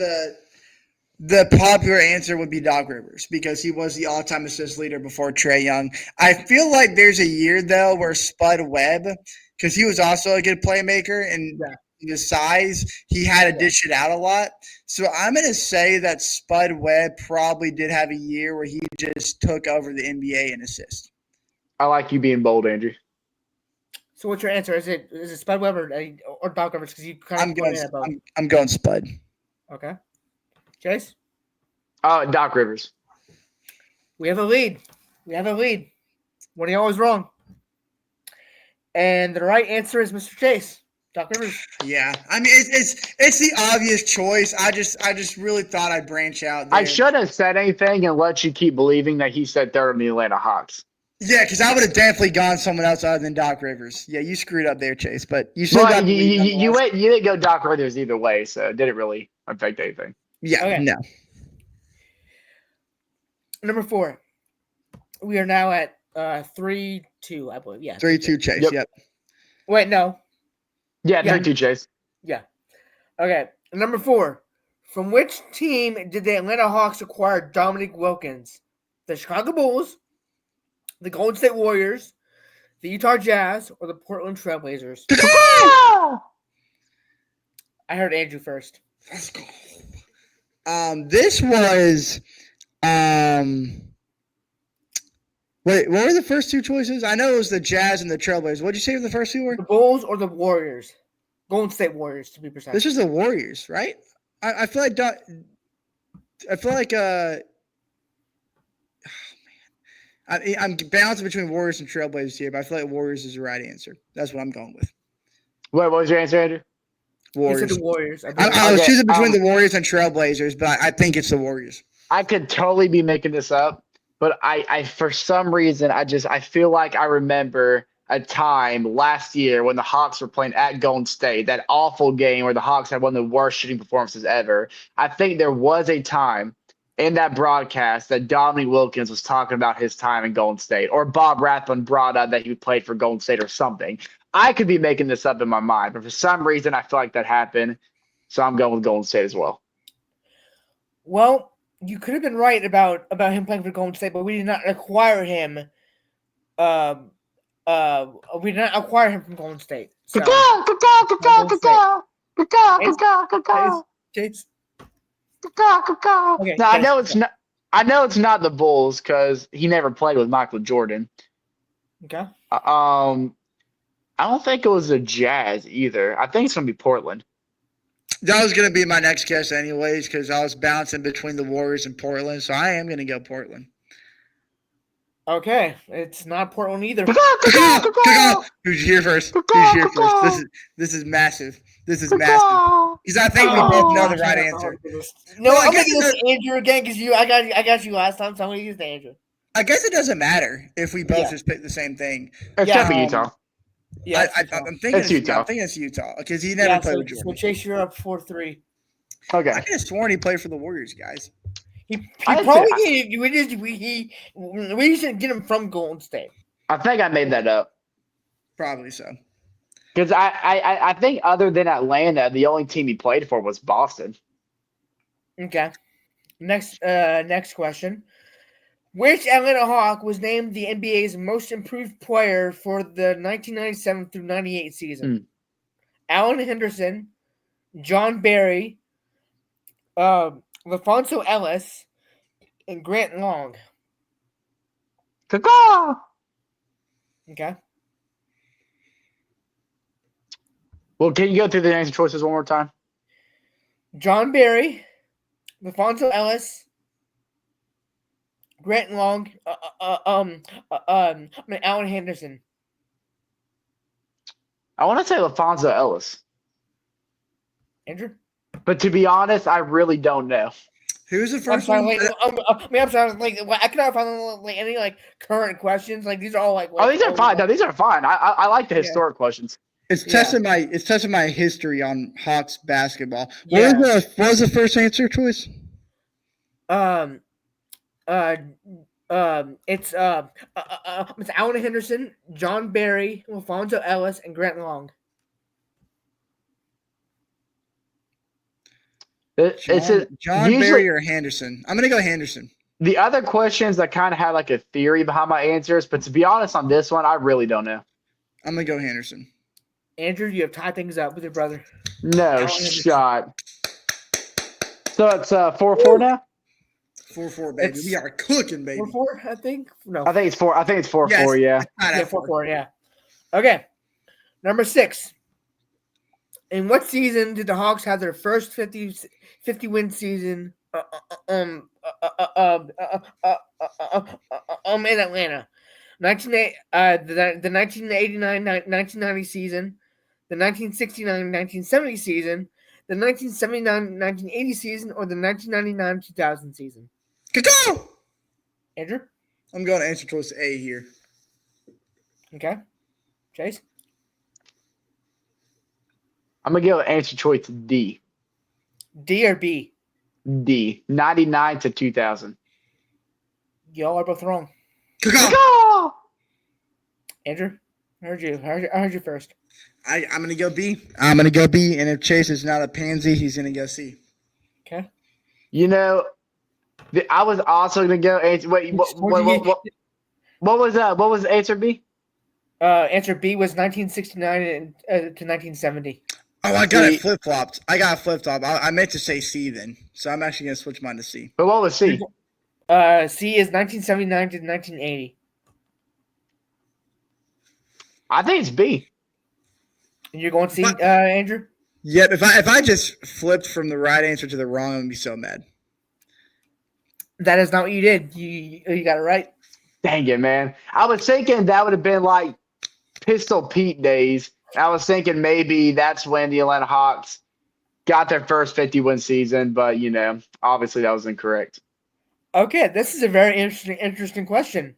the popular answer would be Doc Rivers because he was the all-time assist leader before Trae Young. I feel like there's a year though where Spud Webb, because he was also a good playmaker and his size, he had to dish it out a lot. So I'm going to say that Spud Webb probably did have a year where he just took over the NBA in assists. I like you being bold, Andrew. So what's your answer? Is it Spud Webb or Doc Rivers? Because you kind of I'm going Spud. Okay. Chase? Doc Rivers. We have a lead. One of y'all was wrong. And the right answer is Mr. Chase. Doc Rivers. Yeah, I mean it's the obvious choice. I just really thought I'd branch out there. I shouldn't have said anything and let you keep believing that he said third in the Atlanta Hawks. Yeah, because I would have definitely gone someone else other than Doc Rivers. Yeah, you screwed up there, Chase, but you still got you didn't go Doc Rivers either way, so it didn't really affect anything. Yeah, Okay. no. Number 4. We are now at 3-2, I believe. Yeah. 3-2 Chase. Yep. Wait, no. Yeah, 3-2 Chase. Yeah. Okay. Number 4. From which team did the Atlanta Hawks acquire Dominique Wilkins? The Chicago Bulls, the Golden State Warriors, the Utah Jazz, or the Portland Trailblazers? I heard Andrew first. Let's go. This was wait, what were the first two choices? I know it was the Jazz and the Trailblazers. What did you say the first two were? The Bulls or the Warriors? Golden State Warriors, to be precise. This was the Warriors, right? I feel like I'm balancing between Warriors and Trailblazers here, but I feel like Warriors is the right answer. That's what I'm going with. What was your answer, Andrew? Warriors. He said the Warriors. I was choosing between the Warriors and Trailblazers, but I think it's the Warriors. I could totally be making this up, but I for some reason I feel like I remember a time last year when the Hawks were playing at Golden State, that awful game where the Hawks had one of the worst shooting performances ever. I think there was a time in that broadcast that Dominique Wilkins was talking about his time in Golden State, or Bob Rathbun brought up that he played for Golden State or something. I could be making this up in my mind, but for some reason I feel like that happened, so I'm going with Golden State as well. Well, you could have been right about him playing for Golden State, but we did not acquire him. We did not acquire him from Golden State. So. Chase. Okay, now I know it's not. I know it's not the Bulls because he never played with Michael Jordan. Okay. I don't think it was the Jazz either. I think it's gonna be Portland. That was gonna be my next guess, anyways, because I was bouncing between the Warriors and Portland, so I am gonna go Portland. Okay, it's not Portland either. Who's here first? This is massive. This is massive. Because I think we both know the right answer. No, I'm gonna use Andrew again because I got you last time, so I'm gonna use Andrew. I guess it doesn't matter if we both just pick the same thing. Except for Utah. Yeah, I'm thinking it's Utah. I'm thinking it's Utah because he never played with Jordan. So Chase, you're up 4-3. Okay. I could have sworn he played for the Warriors, guys. He probably we should get him from Golden State. I think I made that up. Probably so. Because I think other than Atlanta, the only team he played for was Boston. Okay. Next question. Which Atlanta Hawk was named the NBA's most improved player for the 1997 through 98 season? Allen Henderson, John Barry, LaFonso Ellis, and Grant Long. Caca! Okay. Well, can you go through the answer choices one more time? John Barry, LaFonso Ellis, Grant Long, Allen Henderson. I want to say LaFonso Ellis. Andrew? But to be honest, I really don't know. Who's the first one? I'm sorry. I cannot find any current questions. These are all these are fine. No, these are fine. I like the historic questions. It's testing my history on Hawks basketball. What was the first answer choice? It's Allen Henderson, John Barry, LaFonso Ellis, and Grant Long. John Barry or Henderson? I'm gonna go Henderson. The other questions I kind of had a theory behind my answers, but to be honest, on this one, I really don't know. I'm gonna go Henderson. Andrew, you have tied things up with your brother. No shot. So it's 4-4 now. 4-4, baby. We are cooking, baby. 4-4, I think. No, I think it's 4. I think it's 4-4. Yeah. Yeah, 4-4. Yeah. Okay. Number 6. In what season did the Hawks have their first 50-win season in Atlanta. The 1989-1990 season, the 1969-1970 season, the 1979-1980 season, or the 1999-2000 season. Go! Andrew? I'm going to answer choice A here. Okay. Chase? I'm gonna go answer choice D. D or B? D. 99 to 2000. Y'all are both wrong. Go! Andrew? I heard you first. I'm going to go B. I'm going to go B, and if Chase is not a pansy, he's going to go C. Okay. You know, I was also gonna go answer. Wait, what was answer B? Answer B was 1969 to 1970. Oh, I got it flip-flopped. I meant to say C then, so I'm actually going to switch mine to C. But what was C? C is 1979 to 1980. I think it's B. And you're going C, Andrew? Yep. If I just flipped from the right answer to the wrong, I'm gonna be so mad. That is not what you did. You got it right. Dang it, man. I was thinking that would have been like Pistol Pete days. I was thinking maybe that's when the Atlanta Hawks got their first 50-win season, but obviously that was incorrect. Okay, this is a very interesting question.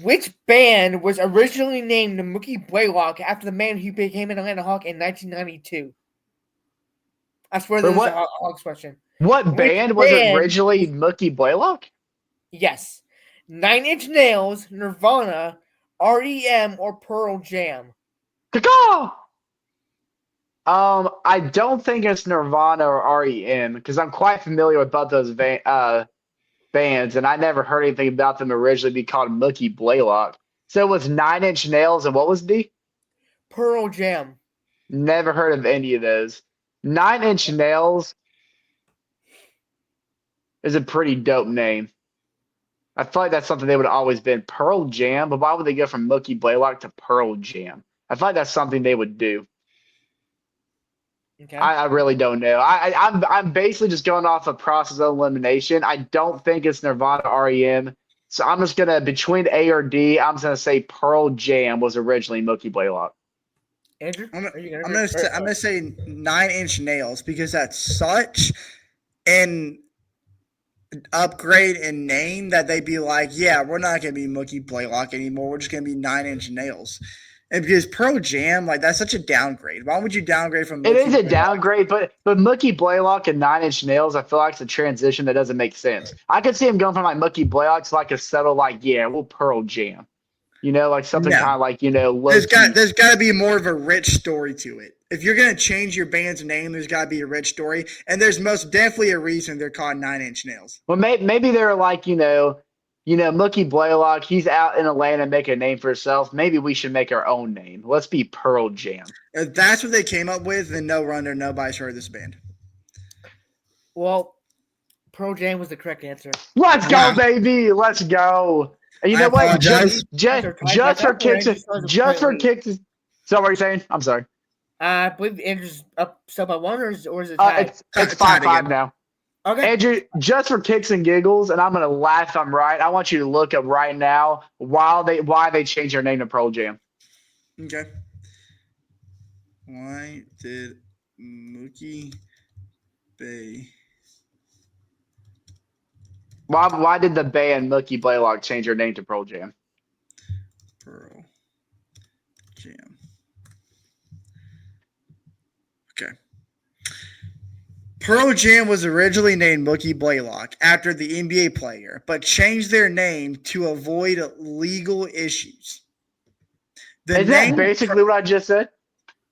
Which band was originally named Mookie Blaylock after the man who became an Atlanta Hawk in 1992? I swear this is a Hawks question. What band was originally Mookie Blaylock? Yes. 9 Inch Nails, Nirvana, REM, or Pearl Jam? Caw! I don't think it's Nirvana or REM because I'm quite familiar with both those bands, and I never heard anything about them originally be called Mookie Blaylock. So it was 9 Inch Nails, and what was D? Pearl Jam. Never heard of any of those. 9 Inch Nails is a pretty dope name. I feel like that's something they would have always been. Pearl Jam, but why would they go from Mookie Blaylock to Pearl Jam? I feel like that's something they would do. Okay. I really don't know. I'm basically just going off a process of elimination. I don't think it's Nirvana REM. So I'm just gonna between A or D, I'm just gonna say Pearl Jam was originally Mookie Blaylock. Andrew, I'm gonna say 9 Inch Nails because that's such an upgrade in name that they'd be like, yeah, we're not gonna be Mookie Blaylock anymore. We're just gonna be 9 Inch Nails. And because Pearl Jam, like that's such a downgrade. Why would you downgrade from? It is a downgrade, but Mookie Blaylock and 9 Inch Nails, I feel like it's a transition that doesn't make sense. I could see him going from like Mookie Blaylock to like a subtle we'll Pearl Jam. Like something kind of like low. There's got to be more of a rich story to it. If you're gonna change your band's name, there's got to be a rich story, and there's most definitely a reason they're called 9 Inch Nails. Well, maybe they're like Mookie Blaylock, he's out in Atlanta making a name for himself. Maybe we should make our own name. Let's be Pearl Jam. If that's what they came up with, then no wonder nobody's heard of this band. Well, Pearl Jam was the correct answer. Let's go, baby. Let's go. And you know what? Just for kicks. So what are you saying? I'm sorry. I believe Andrew's up still by one, or is it tied? It's 5-5 now. Okay. Andrew, just for kicks and giggles, and I'm gonna laugh if I'm right. I want you to look up right now why they changed their name to Pearl Jam. Okay. Why did Mookie Bay? Why did the band Mookie Blaylock change their name to Pearl Jam? Pearl Jam. Okay. Pearl Jam was originally named Mookie Blaylock after the NBA player, but changed their name to avoid legal issues. Is that basically what I just said?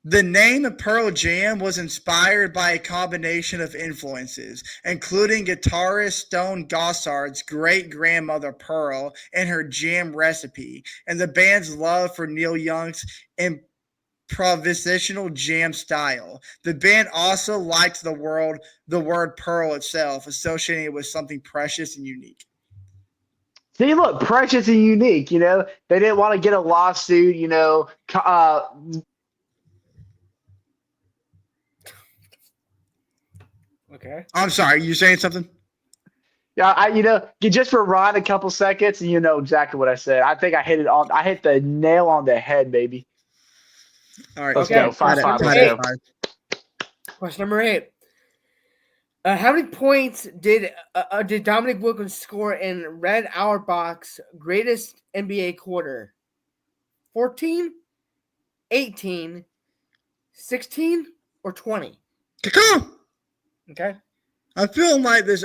The name Pearl Jam was inspired by a combination of influences, including guitarist Stone Gossard's great-grandmother Pearl and her jam recipe, and the band's love for Neil Young's improvisational jam style. The band also liked the word pearl itself, associating it with something precious and unique. See, look, precious and unique. They didn't want to get a lawsuit. Okay. I'm sorry, you saying something? Yeah, you just rewind a couple seconds and you know exactly what I said. I think I hit the nail on the head, baby. All right, Let's Okay. go. cool. 5-5. Let's Tied at go. 5. Question number 8. How many points did Dominic Wilkins score in Red Auerbach's greatest NBA quarter? 14, 18, 16, or 20? Caca! Okay. I'm feeling like this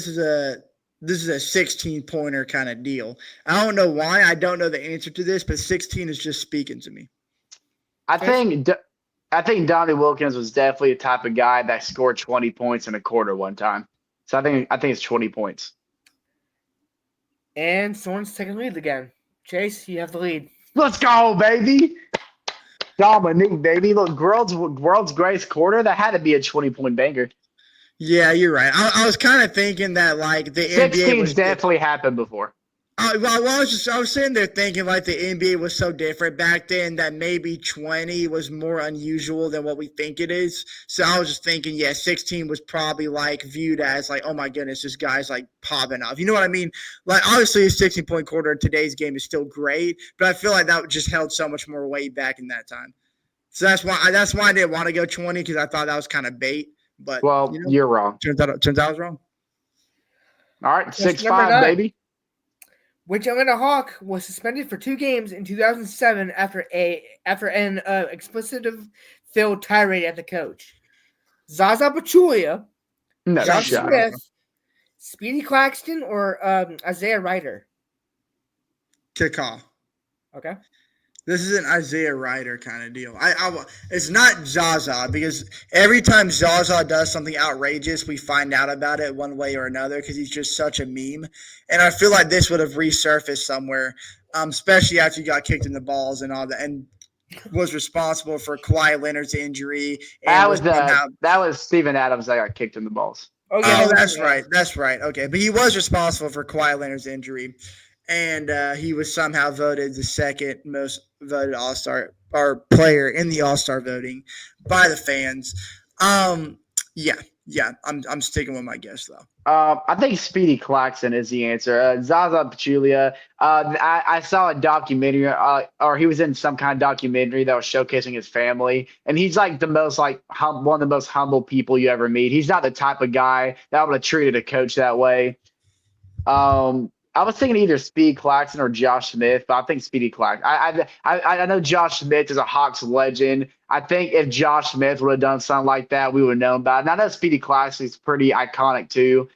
is a 16 pointer kind of deal. I don't know why. I don't know the answer to this, but 16 is just speaking to me. I Chase? think Donnie Wilkins was definitely the type of guy that scored 20 points in a quarter one time. So I think it's 20 points. And someone's taking the lead again. Chase, you have the lead. Let's go, baby. Dominique, baby. Look, world's greatest quarter. That had to be a 20-point banger. Yeah, you're right. I was kind of thinking that like the NBA 16's was definitely happened before. I was sitting there thinking like the NBA was so different back then that maybe 20 was more unusual than what we think it is. So I was just thinking, yeah, 16 was probably like viewed as like, oh my goodness, this guy's like popping off. You know what I mean? Like obviously a 16-point quarter in today's game is still great, but I feel like that just held so much more weight back in that time. So that's why I didn't want to go 20 because I thought that was kind of bait. But Well, you're wrong. turns out I was wrong. All right, Question number 6-5, 9. baby. Which Atlanta Hawk was suspended for 2 games in 2007 after an expletive-filled tirade at the coach? Zaza Pachulia, No Josh shot. Smith, Speedy Claxton, or Isaiah Ryder? Kickoff. Okay. This is an Isaiah Ryder kind of deal. It's not Zaza because every time Zaza does something outrageous, we find out about it one way or another because he's just such a meme. And I feel like this would have resurfaced somewhere, especially after he got kicked in the balls and all that, and was responsible for Kawhi Leonard's injury. And That was Steven Adams that got kicked in the balls. Oh, yeah, that's right. That's right. Okay, but he was responsible for Kawhi Leonard's injury. And he was somehow voted the second most voted All-Star or player in the All-Star voting by the fans. Yeah, I'm sticking with my guess though. I think Speedy Claxton is the answer. Zaza Pachulia. I saw a documentary, or he was in some kind of documentary that was showcasing his family, and he's like the most one of the most humble people you ever meet. He's not the type of guy that would have treated a coach that way. I was thinking either Speedy Claxton or Josh Smith, but I think Speedy Claxton. I know Josh Smith is a Hawks legend. I think if Josh Smith would have done something like that, we would have known about it. And I know Speedy Claxton is pretty iconic too.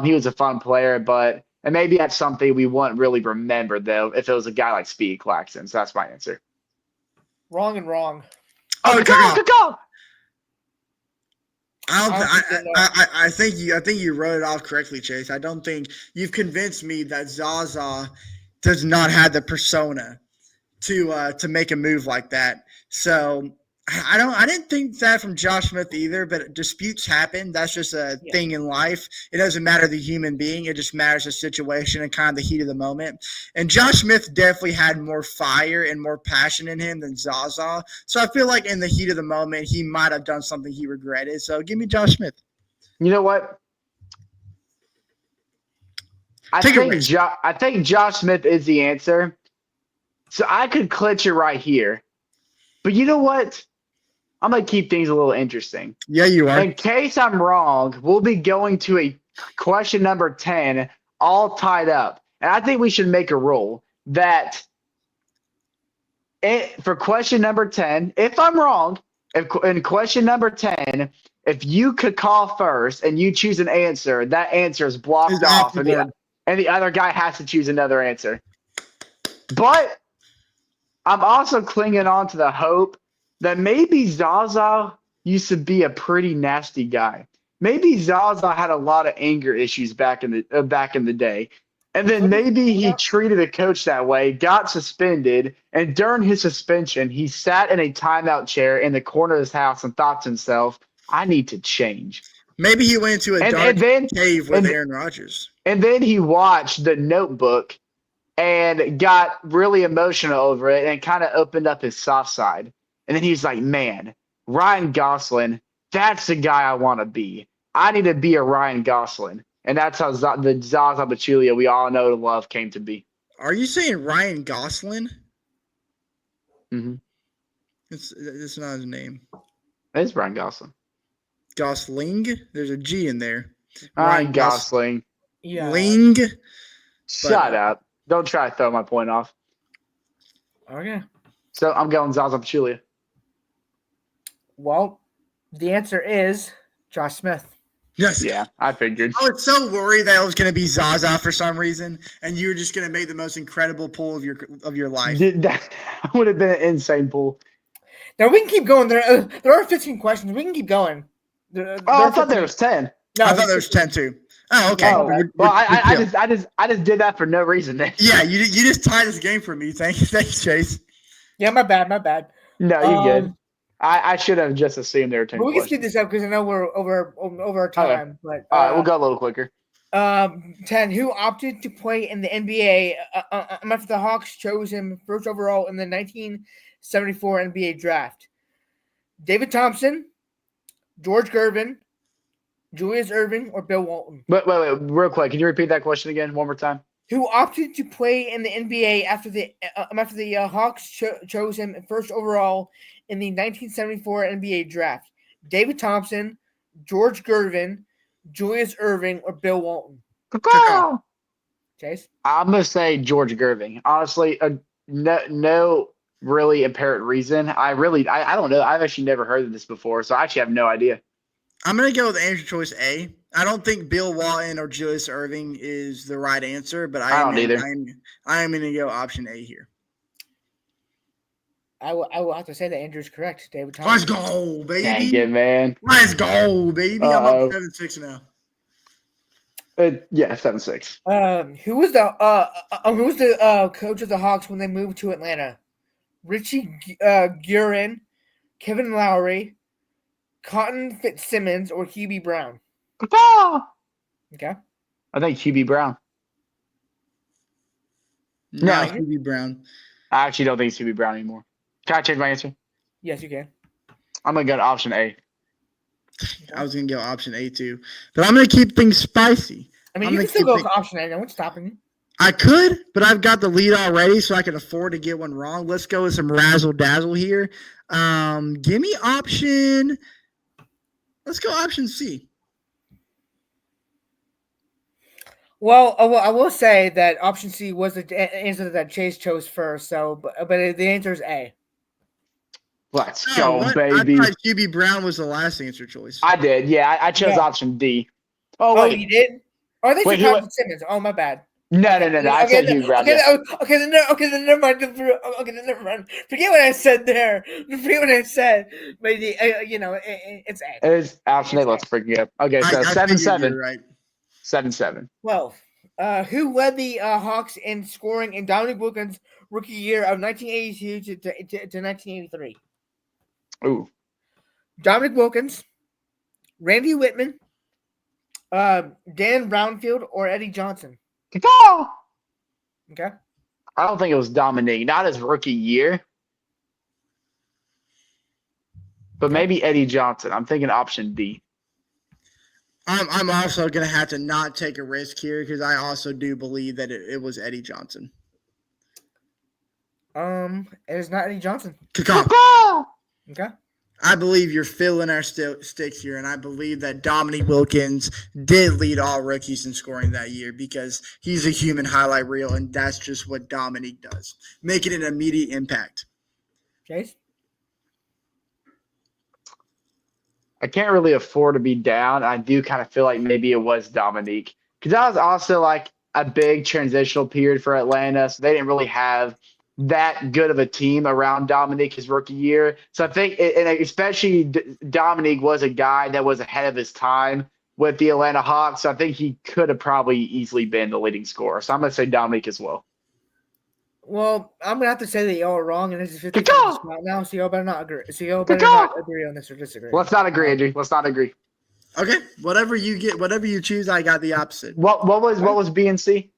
He was a fun player, and maybe that's something we wouldn't really remember though if it was a guy like Speedy Claxton. So that's my answer. Wrong and wrong. Oh, go! I think you wrote it off correctly, Chase. I don't think you've convinced me that Zaza does not have the persona to make a move like that. So I didn't think that from Josh Smith either, but disputes happen. That's just a thing in life. It doesn't matter the human being. It just matters the situation and kind of the heat of the moment. And Josh Smith definitely had more fire and more passion in him than Zaza. So I feel like in the heat of the moment, he might have done something he regretted. So give me Josh Smith. You know what? I think Josh Smith is the answer. So I could clinch it right here. But you know what? I'm going to keep things a little interesting. Yeah, you are. In case I'm wrong, we'll be going to a question number 10, all tied up. And I think we should make a rule that for question number 10, if I'm wrong, in question number 10, if you could call first and you choose an answer, that answer is blocked off, and the other guy has to choose another answer. But I'm also clinging on to the hope that maybe Zaza used to be a pretty nasty guy. Maybe Zaza had a lot of anger issues back in the day. And then maybe he treated a coach that way, got suspended, and during his suspension, he sat in a timeout chair in the corner of his house and thought to himself, I need to change. Maybe he went into a dark cave with Aaron Rodgers. And then he watched The Notebook and got really emotional over it and kind of opened up his soft side. And then he's like, man, Ryan Gosling, that's the guy I want to be. I need to be a Ryan Gosling, and that's how the Zaza Pachulia we all know and love came to be. Are you saying Ryan Gosling? Mm-hmm. It's not his name. It's Ryan Gosling. Gosling? There's a G in there. Ryan Gosling. Yeah. Ling? Shut up. Don't try to throw my point off. Okay. So I'm going Zaza Pachulia. Well, the answer is Josh Smith. Yes. Yeah, I figured. I was so worried that it was going to be Zaza for some reason, and you were just going to make the most incredible pull of your life. That would have been an insane pull. Now we can keep going. There are 15 questions. We can keep going. I thought there was 10. No, I thought there was 10 too. Oh, okay. Oh, well, I just did that for no reason. Then. Yeah, you just tied this game for me. Thanks, Chase. Yeah, my bad. No, you're good. I should have just assumed there were 10 But we can questions. speed this up because I know we're over our time. Okay. But All right, we'll go a little quicker. 10. Who opted to play in the NBA after the Hawks chose him first overall in the 1974 NBA draft? David Thompson, George Gervin, Julius Erving, or Bill Walton? Wait, real quick. Can you repeat that question again one more time? Who opted to play in the NBA after the Hawks chose him first overall in the 1974 NBA draft? David Thompson, George Gervin, Julius Erving, or Bill Walton? Chase? I'm going to say George Gerving. Honestly, no really apparent reason. I don't know. I've actually never heard of this before, so I actually have no idea. I'm going to go with answer choice A. I don't think Bill Walton or Julius Erving is the right answer, but I am going to go option A here. I will have to say that Andrew's correct. David Thompson. Let's go, baby. Dang it, man. Let's go, baby. I'm up 7-6 now. Yeah, 7-6. Who was the coach of the Hawks when they moved to Atlanta? Richie Guerin, Kevin Lowry, Cotton Fitzsimmons, or Hubie Brown? Okay. I think Hubie Brown. No, Hubie Brown. I actually don't think it's Hubie Brown anymore. Can I change my answer? Yes, you can. I'm going to go to option A. I was going to go option A too. But I'm going to keep things spicy. I mean, you can still go with option A. No one's stopping you. I could, but I've got the lead already, so I can afford to get one wrong. Let's go with some razzle-dazzle here. Give me option – let's go option C. Well, I will say that option C was the answer that Chase chose first. So, but the answer is A. Let's go, baby. I thought Hubie Brown was the last answer choice. I did. Yeah, I chose option D. Oh, wait. You did? Oh, they said Cotton Fitzsimmons. Oh, my bad. No. I said Hubie Brown. Okay, then never mind. Okay, then never mind. Forget what I said there. Forget what I said. But it's A. It is option A. Let's freaking up. Okay, so 7-7. Right. 7-7. 12. Who led the Hawks in scoring in Dominic Wilkins' rookie year of 1982 to 1983? Ooh. Dominic Wilkins, Randy Whitman, Dan Brownfield, or Eddie Johnson? Okay. I don't think it was Dominique. Not his rookie year. But maybe Eddie Johnson. I'm thinking option D. I'm also going to have to not take a risk here because I also do believe that it was Eddie Johnson. It is not Eddie Johnson. Okay. I believe you're filling our sticks here, and I believe that Dominique Wilkins did lead all rookies in scoring that year because he's a human highlight reel, and that's just what Dominique does, making an immediate impact. Chase? I can't really afford to be down. I do kind of feel like maybe it was Dominique because that was also like a big transitional period for Atlanta, so they didn't really have that good of a team around Dominique his rookie year. So I think, and especially Dominique was a guy that was ahead of his time with the Atlanta Hawks. So I think he could have probably easily been the leading scorer. So I'm going to say Dominique as well. Well, I'm going to have to say that y'all are wrong, and this is 50-50 now, so y'all better not agree. So y'all better not agree on this or disagree. Let's not agree, Andrew. Let's not agree. Okay, whatever you choose, I got the opposite. What was B and C?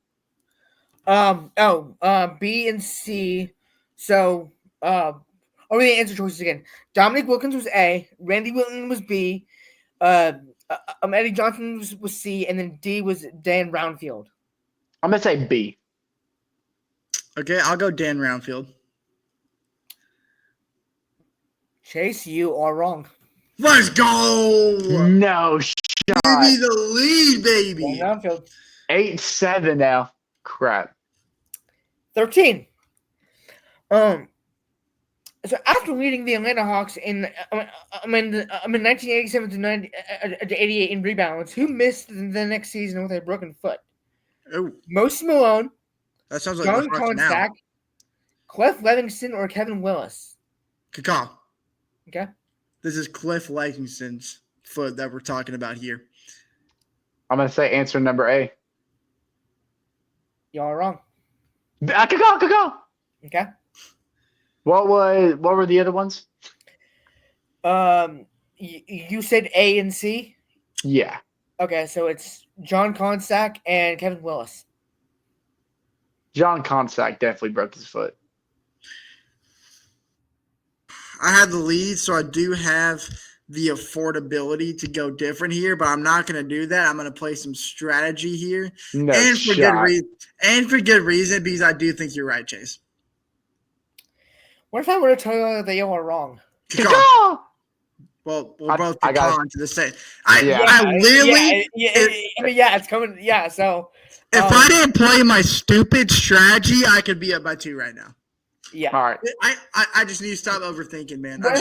B and C. So, the answer choices again. Dominic Wilkins was A. Randy Wilton was B. Eddie Johnson was C, and then D was Dan Brownfield. I'm gonna say B. Okay, I'll go Dan Roundfield. Chase, you are wrong. Let's go! No Give shot. me the lead, baby. Dan Brownfield. 8-7 now. Crap. 13. So after leading the Atlanta Hawks in 1987 to 88 in rebounds, who missed the next season with a broken foot? Oh, Moses Malone, that sounds like John the Hawks now. Consack, Cliff Livingston, or Kevin Willis? Kaka. Okay. This is Cliff Livingston's foot that we're talking about here. I'm gonna say answer number A. Y'all are wrong. Go. Okay. What were the other ones? You said A and C? Yeah. Okay, so it's John Consack and Kevin Willis. John Consack definitely broke his foot. I have the lead, so I do have the affordability to go different here, but I'm not going to do that. I'm going to play some strategy here, No and for shot. good reason, because I do think you're right, Chase. What if I were to tell you that y'all are wrong? Go. Well, we'll both be I got on to the same. Yeah. It's coming. Yeah, so If I didn't play my stupid strategy, I could be up by 2 right now. yeah. All right. I just need to stop overthinking, man. But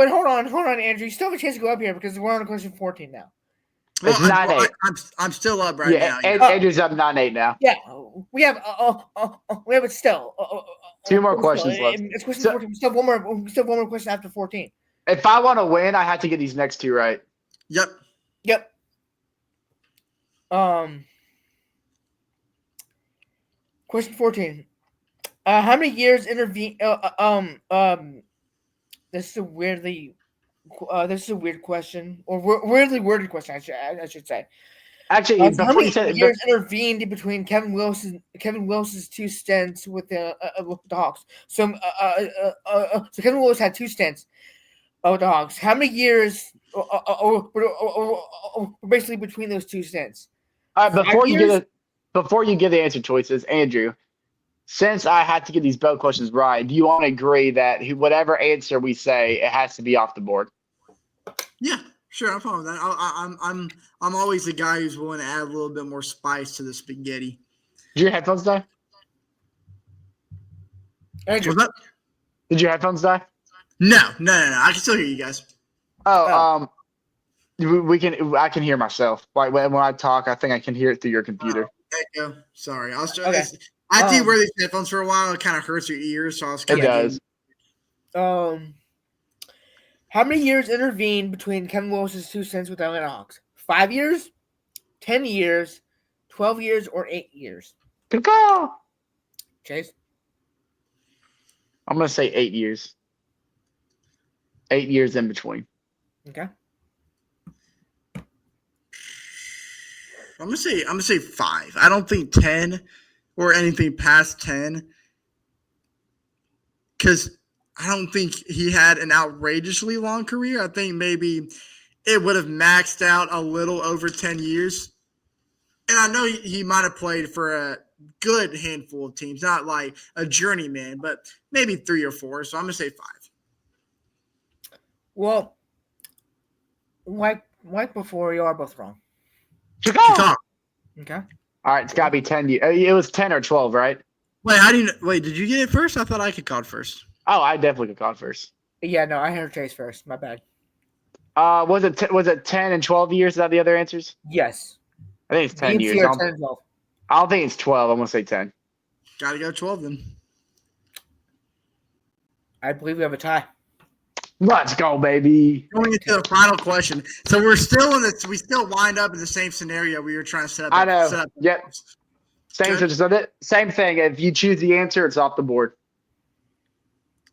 hold on, Andrew. You still have a chance to go up here because we're on question 14 now. It's 9-8. I'm still up right now. Andrew's up 9-8 now. Yeah, we have it still. 2 more questions left. It's question 14. We still have one more question after 14. If I want to win, I have to get these next 2 right. Yep. Question 14. How many years intervene? This is a weird question, or weirdly worded question. I should say. Actually, How before many you said years intervened between Kevin Willis's 2 stints with the Hawks? So Kevin Willis had 2 stints with the Hawks. How many years basically between those 2 stints? all right, before you give the answer choices, Andrew, since I had to get these both questions right, do you want to agree that whatever answer we say, it has to be off the board? Yeah, sure. I'm fine with that. I'm always the guy who's willing to add a little bit more spice to the spaghetti. Did your headphones die? Andrew. What's up? Did your headphones die? No. I can still hear you guys. I can hear myself. Like when I talk, I think I can hear it through your computer. Echo. Sorry. Okay. I did wear these headphones for a while. It kind of hurts your ears, so I was kind It does. How many years intervened between Kevin Willis's 2 stints with the Atlanta Hawks? 5 years, 10 years, 12 years, or 8 years? Good call. Chase? I'm gonna say 8 years. 8 years in between. Okay. I'm gonna say 5. I don't think 10 or anything past 10, because I don't think he had an outrageously long career. I think maybe it would have maxed out a little over 10 years. And I know he might have played for a good handful of teams, not like a journeyman, but maybe 3 or 4. So I'm gonna say 5. Well, right before you are both wrong. Chicago. Okay. All right, it's got to be 10 years. It was 10 or 12, right? Wait, did you get it first? I thought I could call it first. Oh, I definitely could call it first. Yeah, no, I heard Chase first. My bad. Was it 10 and 12 years? Is that the other answers? Yes. I think it's 10 years. 10 and 12. I don't think it's 12. I'm going to say 10. Gotta go 12 then. I believe we have a tie. Let's go, baby. Going into the final question. So we still wind up in the same scenario we were trying to set up. I know. Set up. Yep. Same thing. If you choose the answer, it's off the board.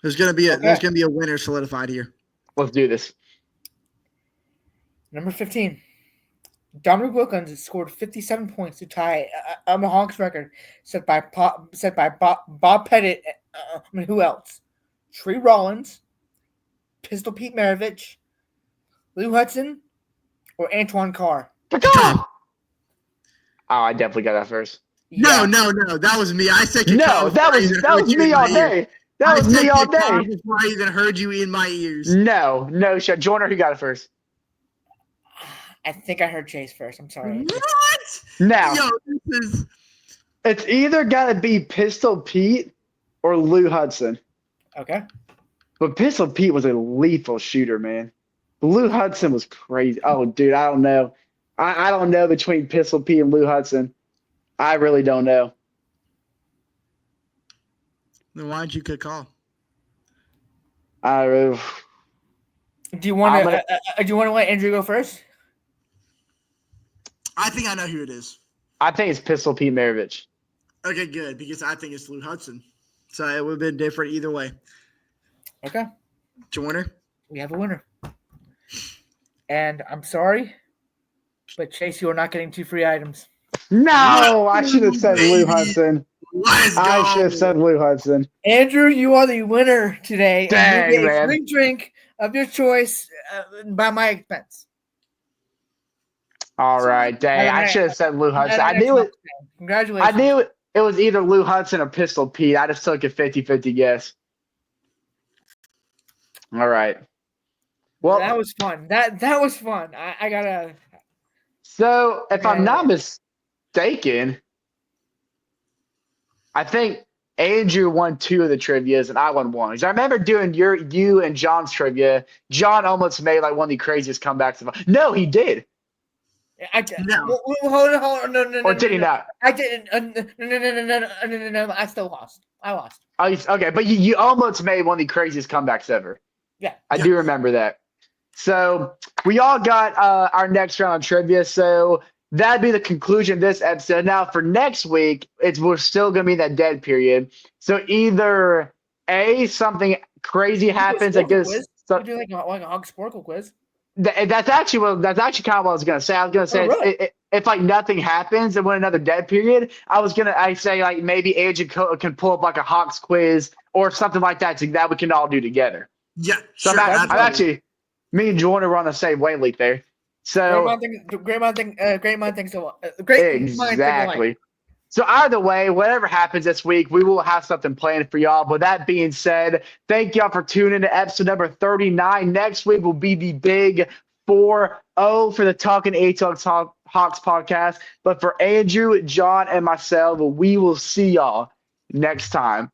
There's gonna be a winner solidified here. Let's do this. Number 15. Dominic Wilkins scored 57 points to tie a Hawks record set by Bob Pettit. Who else? Tree Rollins, Pistol Pete Maravich, Lou Hudson, or Antoine Carr? Kaka! Oh, I definitely got that first. No, that was me. I said No, that was me all day. That was me all day. Before I even heard you in my ears. No, Joyner, who got it first? I think I heard Chase first. I'm sorry. What? Now, Yo, it's either got to be Pistol Pete or Lou Hudson. Okay. But Pistol Pete was a lethal shooter, man. Lou Hudson was crazy. Oh, dude, I don't know. I don't know between Pistol Pete and Lou Hudson. I really don't know. Then why don't you could call? Do Do you want to let Andrew go first? I think I know who it is. I think it's Pistol Pete Maravich. Okay, good, because I think it's Lou Hudson. So it would have been different either way. Okay. Joyner? We have a winner. And I'm sorry, but Chase, you are not getting 2 free items. No, I should have said Lou Hudson. Let's go. I should have said Lou Hudson. Andrew, you are the winner today. Dang, and you get a man. free drink of your choice by my expense. All right, dang. I should have said Lou Hudson. I knew it. Congratulations. I knew it was either Lou Hudson or Pistol Pete. I just took a 50-50 guess. All right. Well, that was fun. That was fun. I gotta. So, if I'm not mistaken, I think Andrew won 2 of the trivias and I won 1. Because I remember doing you and John's trivia. John almost made like one of the craziest comebacks of. No, he did. No. Hold on. No. Or did he not? I didn't. No. I still lost. I lost. Oh, okay, but you almost made one of the craziest comebacks ever. Yeah. I do remember that. So we all got our next round of trivia. So that'd be the conclusion of this episode. Now for next week, we're still gonna be in that dead period. So either something crazy happens that gets you do like a Hog Sporkle quiz. That's actually kind of what I was gonna say. I was gonna say really? if like nothing happens and we're in another dead period, I say like maybe Agent can pull up like a Hawks quiz or something like that that we can all do together. Yeah, so sure. I'm actually me and Jordan were on the same wavelength there. So great mind thinks so. Exactly. So either way, whatever happens this week, we will have something planned for y'all. But that being said, thank y'all for tuning in to episode number 39. Next week will be the big 4-0 for the Talkin ATL Hawks podcast. But for Andrew, John, and myself, we will see y'all next time.